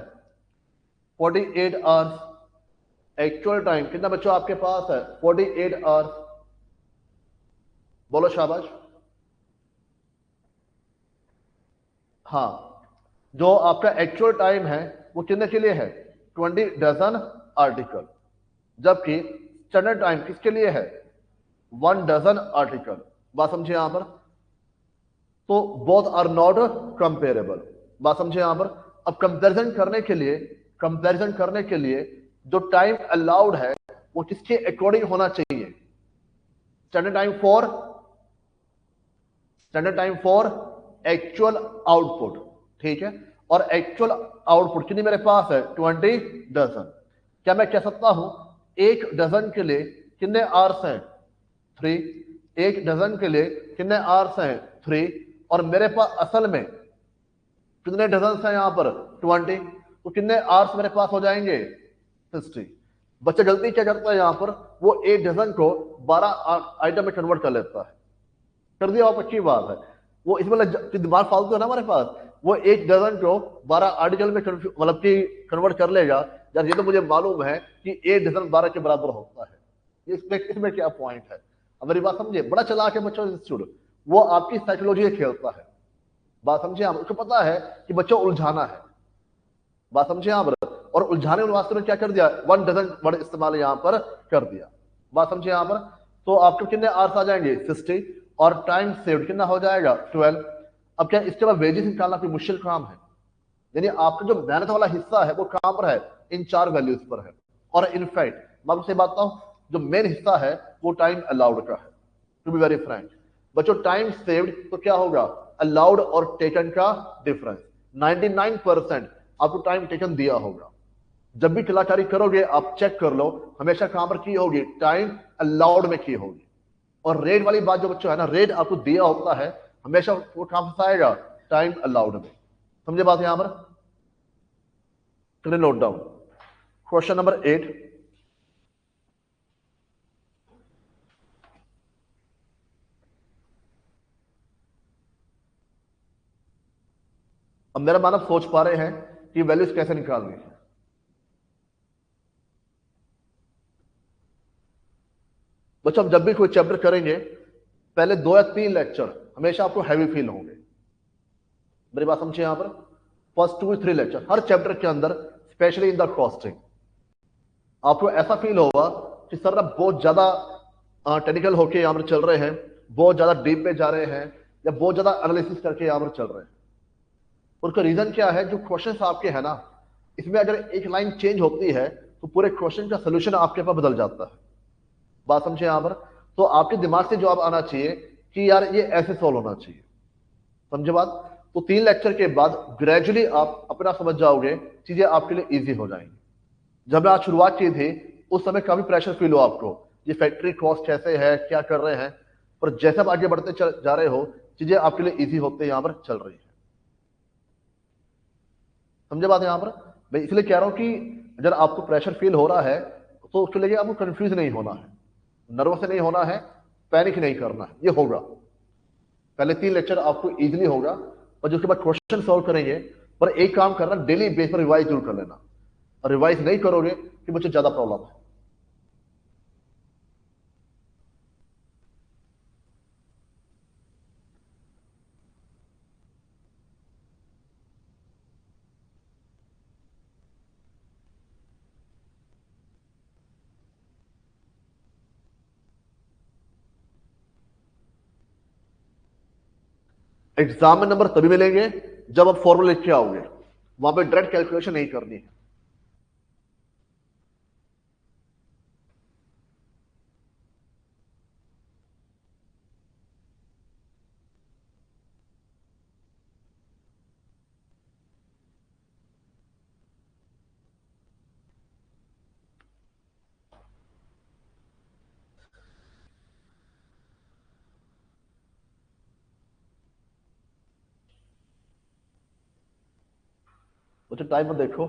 48 आवर्स। एक्चुअल टाइम कितना बच्चों आपके पास है 48 आवर्स। बोलो शाबाश। हाँ, जो आपका एक्चुअल टाइम है वो कितने के लिए है 20 डजन आर्टिकल, जबकि स्टैंडर्ड टाइम किसके लिए है 1 डजन आर्टिकल। बात समझे यहां पर? तो बोथ आर नॉट कंपेरेबल। बात समझे यहां पर? अब कंपैरिजन करने के लिए जो टाइम अलाउड है वो किसके अकॉर्डिंग होना चाहिए? Standard time for actual output, ठीक है। और एक्चुअल आउटपुट कितनी मेरे पास है, 20 डजन। क्या मैं कह सकता हूं एक डजन के लिए कितने आवर्स हैं, 3। एक डजन के लिए कितने आवर्स हैं, 3। और मेरे पास असल में कितने डजन हैं यहां पर, 20। तो कितने आवर्स मेरे पास हो जाएंगे, 60। बच्चा गलती क्या करता है यहां पर, वो एक डजन को 12 आइटम में कन्वर्ट कर लेता है। कर दिया, आप अच्छी बात है। वो इसमें दिमाग फालतू है ना हमारे पास, वो एक डजन को 12 आर्टिकल में मतलब कि कन्वर्ट कर लेगा। यार ये तो मुझे मालूम है कि एक डजन 12 के बराबर होता है। इसमें क्या पॉइंट है, अब मेरी बात समझे। बड़ा चालाक है बच्चों इंस्टीट्यूट, वो आपकी साइकोलॉजी खेलता है। बात समझे आप, उसको पता है कि बच्चों उलझाना है। बात समझे आप, और उलझाने वास्ते में क्या कर दिया, 1 डजन वर्ड इस्तेमाल यहां पर कर दिया। बात समझे यहां पर। तो आपके कितने आवर्स आ जाएंगे, 60। और टाइम सेव्ड कितना हो जाएगा, 12। अब क्या इसके बाद वेजेस निकालना कोई मुश्किल काम है, यानी आपका जो मेहनत वाला हिस्सा है वो कहां पर है, इन 4 वैल्यूज पर है। और इनफैक्ट मैं आपसे बात हूं, जो मेन हिस्सा है वो टाइम अलाउड का है, टू बी वेरी फ्रैंक। बच्चों टाइम सेव्ड तो क्या होगा, अलाउड और टेकन का डिफरेंस। 99% आपको टाइम टेकन दिया होगा। जब भी कलाकारी करोगे आप चेक कर लो, हमेशा कहां पर की होगी, टाइम अलाउड में की होगी। और रेट वाली बात जो बच्चों है ना, रेट आपको दिया होता है, हमेशा वो कहां फंसाएगा, टाइम अलाउड में। समझे बात यहां पर, चलिए नोट डाउन। Question number 8। अब मेरा मानव सोच पा रहे हैं कि वैल्यूज कैसे निकालनी है। बच्चों हम जब भी कोई चैप्टर करेंगे, पहले 2 या 3 लेक्चर हमेशा आपको हैवी फील होंगे। मेरी बात समझिए यहां पर, फर्स्ट 2 3 लेक्चर हर चैप्टर के अंदर, स्पेशली इन द कॉस्टिंग, आपको ऐसा फील होगा कि सर आप बहुत ज्यादा टेक्निकल होके यहां पर चल रहे हैं, बहुत ज्यादा डीप में जा रहे हैं, या बहुत ज्यादा एनालिसिस करके यहां पर चल रहे हैं। उसका रीजन क्या है, जो क्वेश्चंस आपके हैं ना, इसमें अगर एक लाइन चेंज होती है तो पूरे क्वेश्चन का सोल्यूशन आपके पास बदल जाता है। बात समझे यहां पर। तो आपके दिमाग से जवाब आना चाहिए कि यार ये ऐसे सॉल्व होना चाहिए। समझे बात। तो 3 लेक्चर के बाद ग्रेजुअली आप अपना समझ जाओगे, चीजें आपके लिए इजी हो जाएंगी। जब मैं आज शुरुआत की थी उस समय काफी प्रेशर फील हो आपको, ये फैक्ट्री कॉस्ट कैसे है, क्या कर रहे हैं। पर जैसे आप आगे बढ़ते जा रहे हो, चीजें आपके लिए इजी होते यहां पर चल रही है। समझे बात यहां पर। मैं इसलिए कह रहा हूं कि अगर आपको प्रेशर फील हो रहा है तो उसके लिए आपको कंफ्यूज नहीं होना है, नर्वस नहीं होना है, पैनिक नहीं करना है, ये होगा। पहले 3 लेक्चर आपको इजीली होगा, और जो उसके बाद क्वेश्चन सॉल्व करेंगे। पर एक काम करना, डेली बेस पर रिवाइज जरूर कर लेना। और रिवाइज नहीं करोगे कि मुझे ज्यादा प्रॉब्लम है। एग्जाम में नंबर तभी मिलेंगे जब आप फॉर्मूला लिख के आओगे, वहां पे डायरेक्ट कैलकुलेशन नहीं करनी है। तो टाइम में देखो,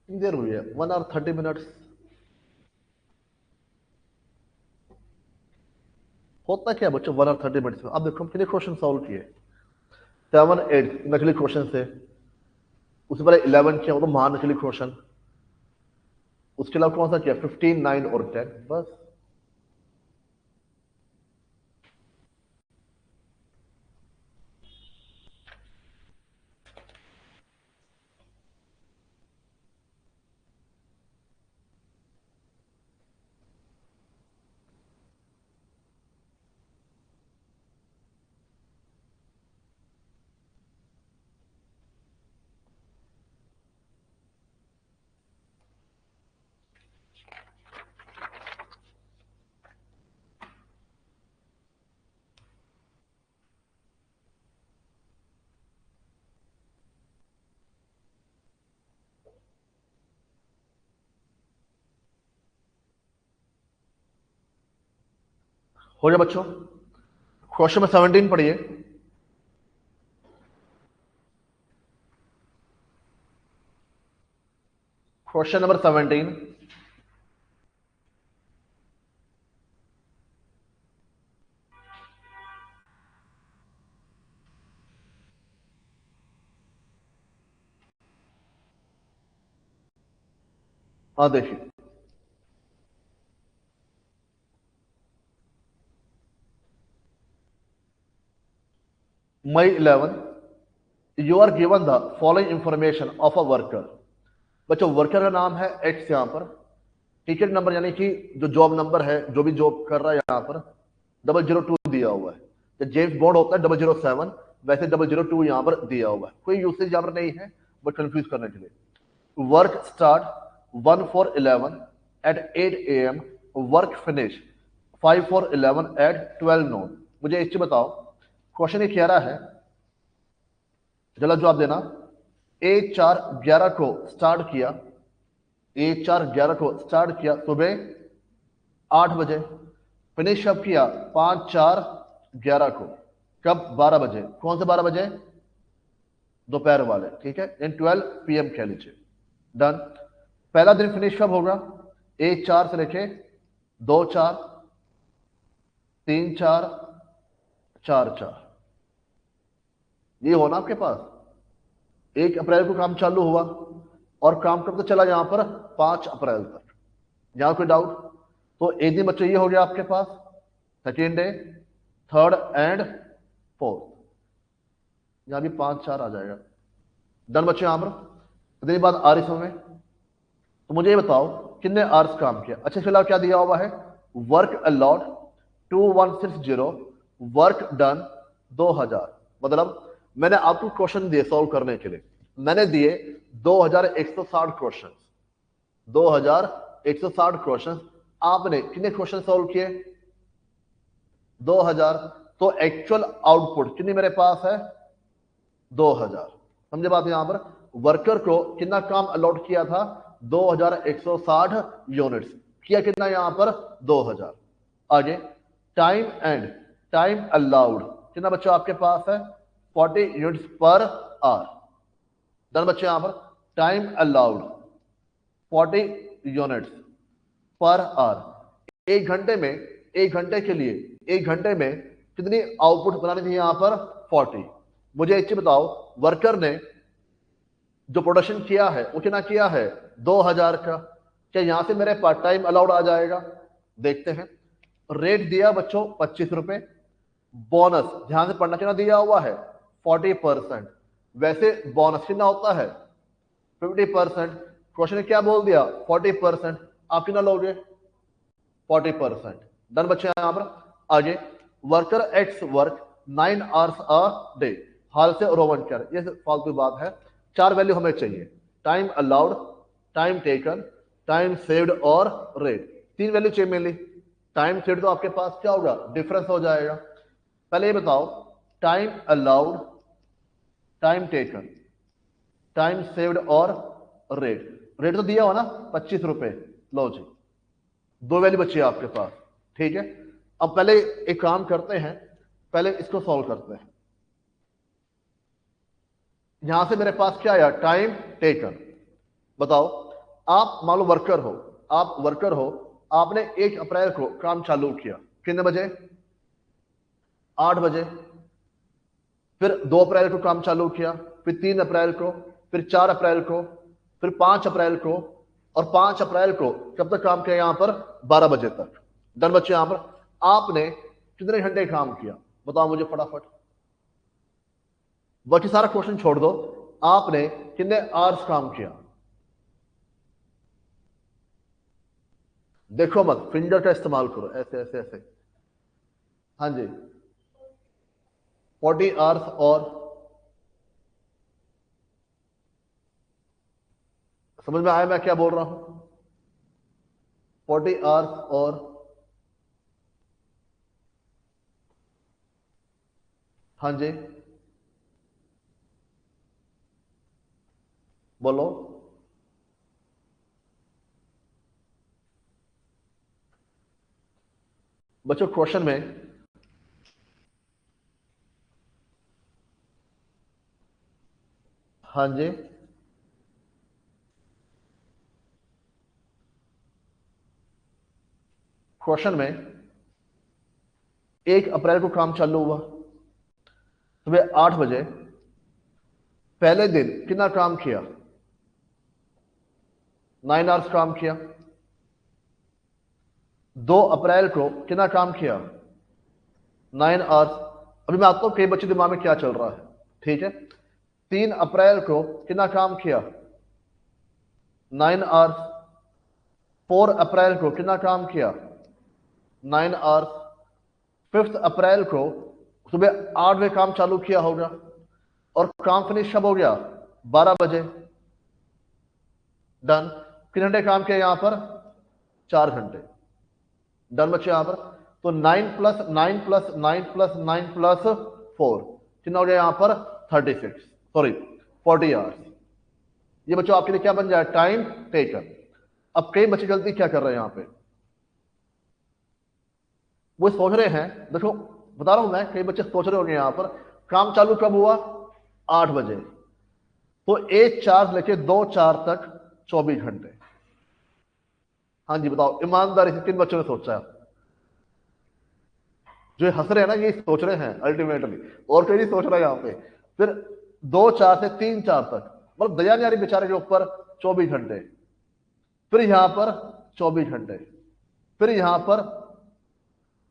कितनी देर हुई है, 1 आवर 30 मिनट्स। होता क्या है बच्चों 1 आवर 30 मिनट्स में, अब देखो हम कितने क्वेश्चन सॉल्व किए, 7 8 नकली क्वेश्चन थे। उससे पहले 11 किया, वो तो महान नकली क्वेश्चन। उसके अलावा कौन सा किया, 15 9 और 10, बस। हो गया बच्चों? क्वेश्चन नंबर 17 पढ़िए। Question number 17। हाँ देखिए, May 11, you are given the following information of a worker। बच्चों वर्कर का नाम है एक्स, यहाँ पर टिकट नंबर यानी कि जो जॉब नंबर है, जो भी जॉब कर रहा है यहाँ पर 002 दिया हुआ है। तो जेम्स बॉन्ड होता है 007, वैसे 002 यहाँ पर दिया हुआ है। कोई यूसेज यहाँ पर नहीं है, बट कंफ्यूज करने के लिए। Work start 1/4/11 at 8 AM, work finish 5/4/11 at 12 noon। मुझे एक चीज बताओ, क्वेश्चन ये कह रहा है, जल्द जवाब देना। 1/4/11 को स्टार्ट किया, 1/4/11 को स्टार्ट किया सुबह 8 बजे, फिनिश कब किया? 5/4/11 को। कब? 12 बजे। कौन से 12 बजे? दोपहर वाले, ठीक है, इन 12 PM कह लीजिए। डन। पहला दिन फिनिश कब होगा? 1/4 से लेके 2/4, 3/4, 4/4। ये हो ना आपके पास। 1 अप्रैल को काम चालू हुआ और काम कब तक चला? यहां पर 5 अप्रैल तक। यहां कोई डाउट? तो एक दिन बच्चों ये हो गया आपके पास, second day, third and fourth. यहां भी 5/4 आ जाएगा। डन बच्चों। यहां पर इतनी बात आ रही समझ में? तो मुझे ये बताओ कितने आवर्स काम किया। अच्छा फिलहाल क्या दिया हुआ है? Work allot 2160, work done 2000। मतलब मैंने आपको क्वेश्चन दिए सॉल्व करने के लिए, मैंने दिए 2160 क्वेश्चन, 2160 क्वेश्चन। आपने कितने क्वेश्चन सॉल्व किए? 2000। तो एक्चुअल आउटपुट कितनी मेरे पास है? 2000। समझे बात? यहां पर वर्कर को कितना काम अलॉट किया था? 2160 यूनिट्स। किया कितना यहां पर? 2000। आगे टाइम एंड टाइम अलाउड कितना बच्चा आपके पास है? 40 यूनिट्स पर आवर। डन बच्चे। यहां पर time allowed 40 units per hour. एक घंटे में, एक घंटे के लिए, एक घंटे में कितनी आउटपुट बनानी थी? यहां पर 40। मुझे एक चीज बताओ, वर्कर ने जो प्रोडक्शन किया है वो कितना किया है? 2000 का। क्या यहां से मेरे पार्ट टाइम अलाउड आ जाएगा? देखते हैं। रेट दिया बच्चों 25 रुपए। बोनस ध्यान से पढ़ना, कितना दिया हुआ है? 40%। वैसे बोनस कितना होता है? 50%। क्वेश्चन ने क्या बोल दिया? 40%। आप कितना लोगे? 40%। डन बच्चे। यहां पर आगे worker X work 9 hours a day. Halsey Rowan कर, ये फालतू बात है। 4 वैल्यू हमें चाहिए, time allowed, time taken, time saved और रेट। 3 वैल्यू चाहिए मेनली। टाइम सेव्ड तो आपके पास क्या होगा? डिफरेंस हो जाएगा। पहले ये बताओ, time allowed, time taken, time saved और रेट। रेट तो दिया हो ना 25 रुपए। लो जी, 2 वैल्यू बची है आपके पास, ठीक है। अब पहले एक काम करते हैं, पहले इसको सॉल्व करते हैं। यहां से मेरे पास क्या आया? Time taken. बताओ, आप मान लो वर्कर हो, आप वर्कर हो, आपने 1 अप्रैल को काम चालू किया, कितने बजे? 8 बजे। फिर 2 अप्रैल को काम चालू किया, फिर 3 अप्रैल को, फिर 4 अप्रैल को, फिर 5 अप्रैल को, और 5 अप्रैल को कब तक काम किया? यहां पर 12 बजे तक। डन बच्चे। यहां पर आपने कितने घंटे काम किया? बताओ मुझे फटाफट। बाकी सारा क्वेश्चन छोड़ दो, आपने कितने आवर्स काम किया? देखो मत, फिंगर का इस्तेमाल करो, ऐसे ऐसे ऐसे। हाँ जी, 40 आवर्स। और समझ में आया मैं क्या बोल रहा हूं? 40 आवर्स और, हाँ जी बोलो। बच्चों क्वेश्चन में हाँ जी, क्वेश्चन में 1 अप्रैल को काम चालू हुआ सुबह 8 बजे। पहले दिन कितना काम किया? 9 आवर्स काम किया। 2 अप्रैल को कितना काम किया? 9 आवर्स। अभी मैं आपको कई बच्चे दिमाग में क्या चल रहा है, ठीक है। 3 अप्रैल को कितना काम किया? 9 आवर्स। 4 अप्रैल को कितना काम किया? 9 आवर्स। 5 अप्रैल को सुबह 8 बजे काम चालू किया होगा और काम फिनिश कब हो गया? 12 बजे। डन। कितने घंटे काम किया यहां पर? 4 घंटे। डन बच्चे यहां पर। तो 9 + 9 + 9 + 9 + 4 कितना हो गया यहां पर? 36, सॉरी 40 आवर्स। ये बच्चों आपके लिए क्या बन जाए? Time taken. अब कई बच्चे गलती क्या कर रहे हैं यहां पे, वो सोच रहे हैं, देखो बता रहा हूं मैं, कई बच्चे सोच रहे होंगे यहां पर काम चालू कब हुआ? 8 बजे। तो 1 4 लेके 2 4 तक 24 घंटे। हाँ जी बताओ, ईमानदारी से किन बच्चों ने सोचा है? जो ये हंस रहे हैं ना, ये सोच रहे हैं अल्टीमेटली, और कोई नहीं सोच रहा है यहाँ पे। फिर 2 4 से 3 4 तक, मतलब दया नहीं आ रही बेचारे के ऊपर। 24 घंटे। फिर यहां पर 24 घंटे। फिर यहां पर,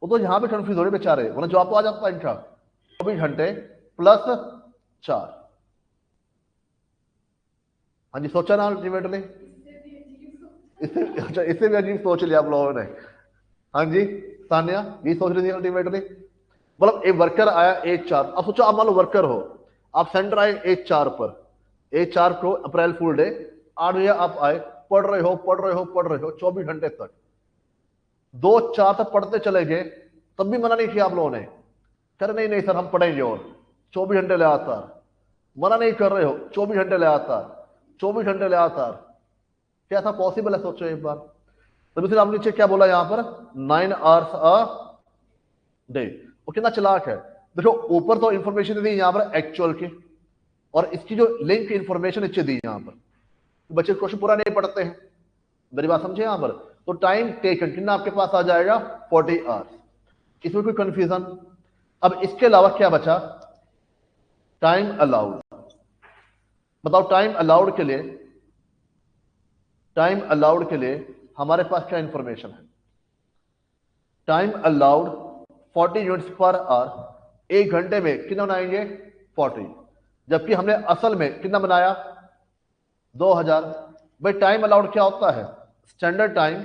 वो तो यहां पे कंफ्यूज हो रहे बेचारे, वरना जवाब तो आ जाता है इनका। 24 घंटे +4। हाँ जी सोचा ना अल्टीमेटली। इससे अच्छा, इससे भी अजीब सोच लिया आप लोगों ने। हाँ जी तान्या, ये सोच रही थी अल्टीमेटली। मतलब एक वर्कर आया 1 4, अब सोचो आप मान लो वर्कर हो, आप सेंटर आए 1 4 पर। 1 4 को अप्रैल फूल डे, 8 बजे आप आए, पढ़ रहे हो पढ़ रहे हो पढ़ रहे हो 24 घंटे तक। 2 4 तक पढ़ते चले गए, तब भी मना नहीं किया आप लोगों ने। कर नहीं नहीं सर हम पढ़ेंगे, और 24 घंटे ले आता। मना नहीं कर रहे हो, 24 घंटे ले आता। 24 घंटे ले आता। क्या ऐसा पॉसिबल है? सोचो एक बार। तभी फिर आपने नीचे क्या बोला यहां पर? 9 आवर्स अ डे। वो कितना चालाक है, देखो ऊपर तो इंफॉर्मेशन दी यहां पर एक्चुअल की, और इसकी जो लिंक इंफॉर्मेशन नीचे दी यहां पर। तो बच्चे क्वेश्चन पूरा नहीं पढ़ते हैं, मेरी बात समझे यहां पर। तो टाइम टेकन कितना आपके पास आ जाएगा? 40 आवर्स। इसमें कोई कंफ्यूजन? अब इसके अलावा क्या बचा? Time allowed. बताओ टाइम अलाउड के लिए, टाइम अलाउड के लिए हमारे पास क्या इंफॉर्मेशन है? Time allowed 40 units per hour. 1 घंटे में कितना बनाएंगे? 40। जबकि हमने असल में कितना बनाया? 2000। भाई टाइम अलाउड क्या होता है? Standard time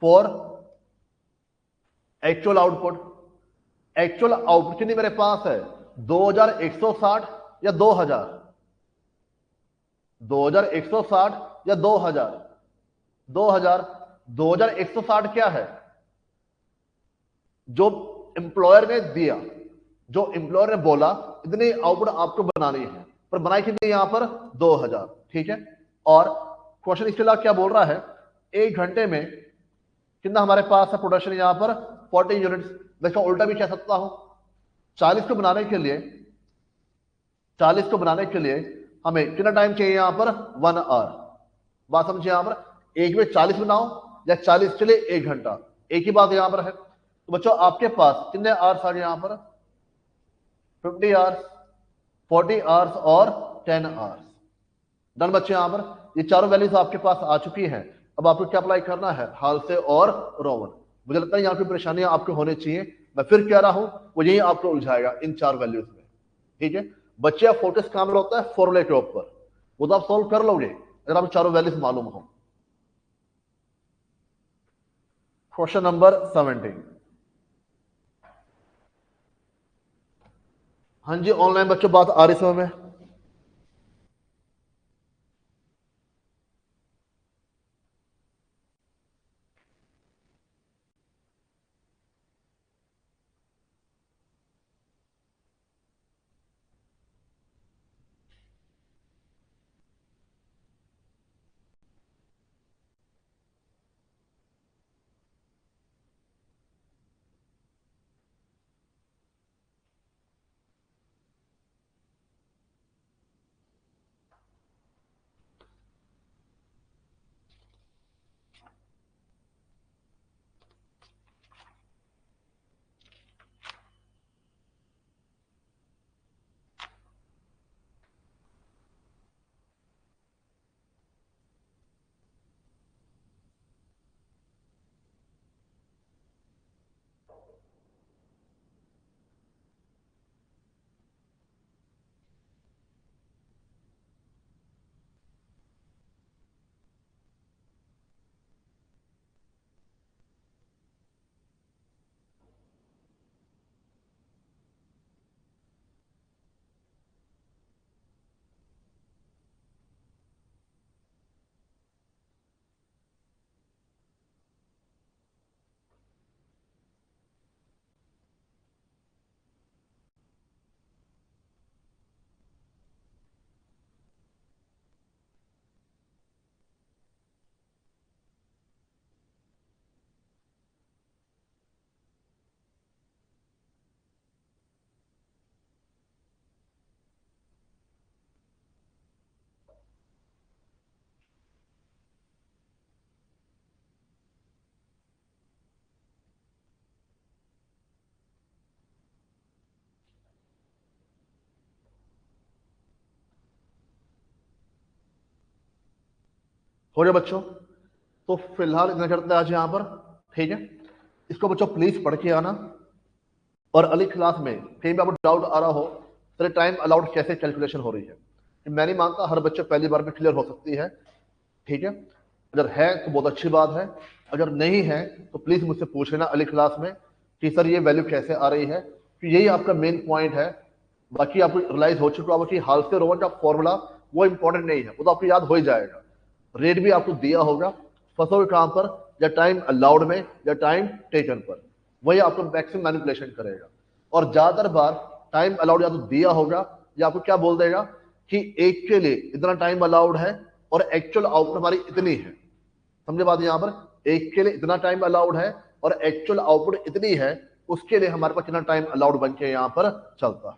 for actual output. Actual output कितनी मेरे पास है? 2160 या 2000? 2160 या 2000? 2000। 2160 क्या है? जो एम्प्लॉयर ने दिया, जो एम्प्लॉयर ने बोला इतनी आउटपुट आपको बनानी है, पर बनाई कितनी यहां पर? 2000। ठीक है। और क्वेश्चन इसके अलावा क्या बोल रहा है? 1 घंटे में कितना हमारे पास है प्रोडक्शन यहां पर? 40 यूनिट्स। मैं इसका उल्टा भी कह सकता हूं। 40 को बनाने के लिए, 40 को बनाने के लिए हमें कितना टाइम चाहिए यहां पर? 1 आवर। बात समझिए यहां पर, एक में 40 बनाओ या 40 के लिए 1 घंटा, एक ही बात यहां पर है। तो बच्चों आपके पास कितने आवर्स आ गए यहां पर? 50 आवर्स, 40 आवर्स और 10 आवर्स। डन बच्चे यहां पर। ये चारों वैल्यूज आपके पास आ चुकी हैं। अब आपको क्या अप्लाई करना है? हाल से और रोमन। मुझे लगता है यहाँ की परेशानियां आपको होनी चाहिए, मैं फिर कह रहा हूं, वो यही आपको उलझाएगा इन 4 वैल्यूज में। ठीक है। बच्चे आप फोकस काम होता है फॉर्मूले के ऊपर, वो तो आप सोल्व कर लोगे अगर आपको चारों वैल्यूज मालूम हो। Question number 17। हाँ जी ऑनलाइन बच्चों बात आ रही समझ में? हो गया बच्चों? तो फिलहाल इतना करते हैं आज यहाँ पर, ठीक है। इसको बच्चों प्लीज पढ़ के आना। और अगली क्लास में कहीं भी आपको डाउट आ रहा हो तो टाइम अलाउड कैसे कैलकुलेशन हो रही है, मैं नहीं मानता हर बच्चे पहली बार में क्लियर हो सकती है, ठीक है। अगर है तो बहुत अच्छी बात है, अगर नहीं है तो प्लीज मुझसे पूछ लेना अगली क्लास में कि सर ये वैल्यू कैसे आ रही है, कि यही आपका मेन पॉइंट है। बाकी आपको रियलाइज हो चुका होगा कि हाल्स्टेड रोवन का फॉर्मूला वो इंपॉर्टेंट नहीं है, वो तो आपको याद हो ही जाएगा। रेट भी आपको दिया होगा, फंसोगे कहां पर, या टाइम अलाउड में या टाइम टेकन पर, वही आपको मैक्सिमम मैनिपुलेशन करेगा। और ज्यादातर बार टाइम अलाउड या तो दिया होगा या आपको क्या बोल देगा कि एक के लिए इतना टाइम अलाउड है और एक्चुअल आउटपुट हमारी इतनी है। समझे बात? यहां पर एक के लिए इतना टाइम अलाउड है और एक्चुअल आउटपुट इतनी है, उसके लिए हमारे पास कितना टाइम अलाउड बन के यहां पर चलता है।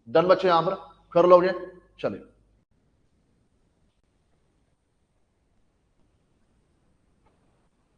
डन बच्चे? यहां पर कर लोगे? चलिए।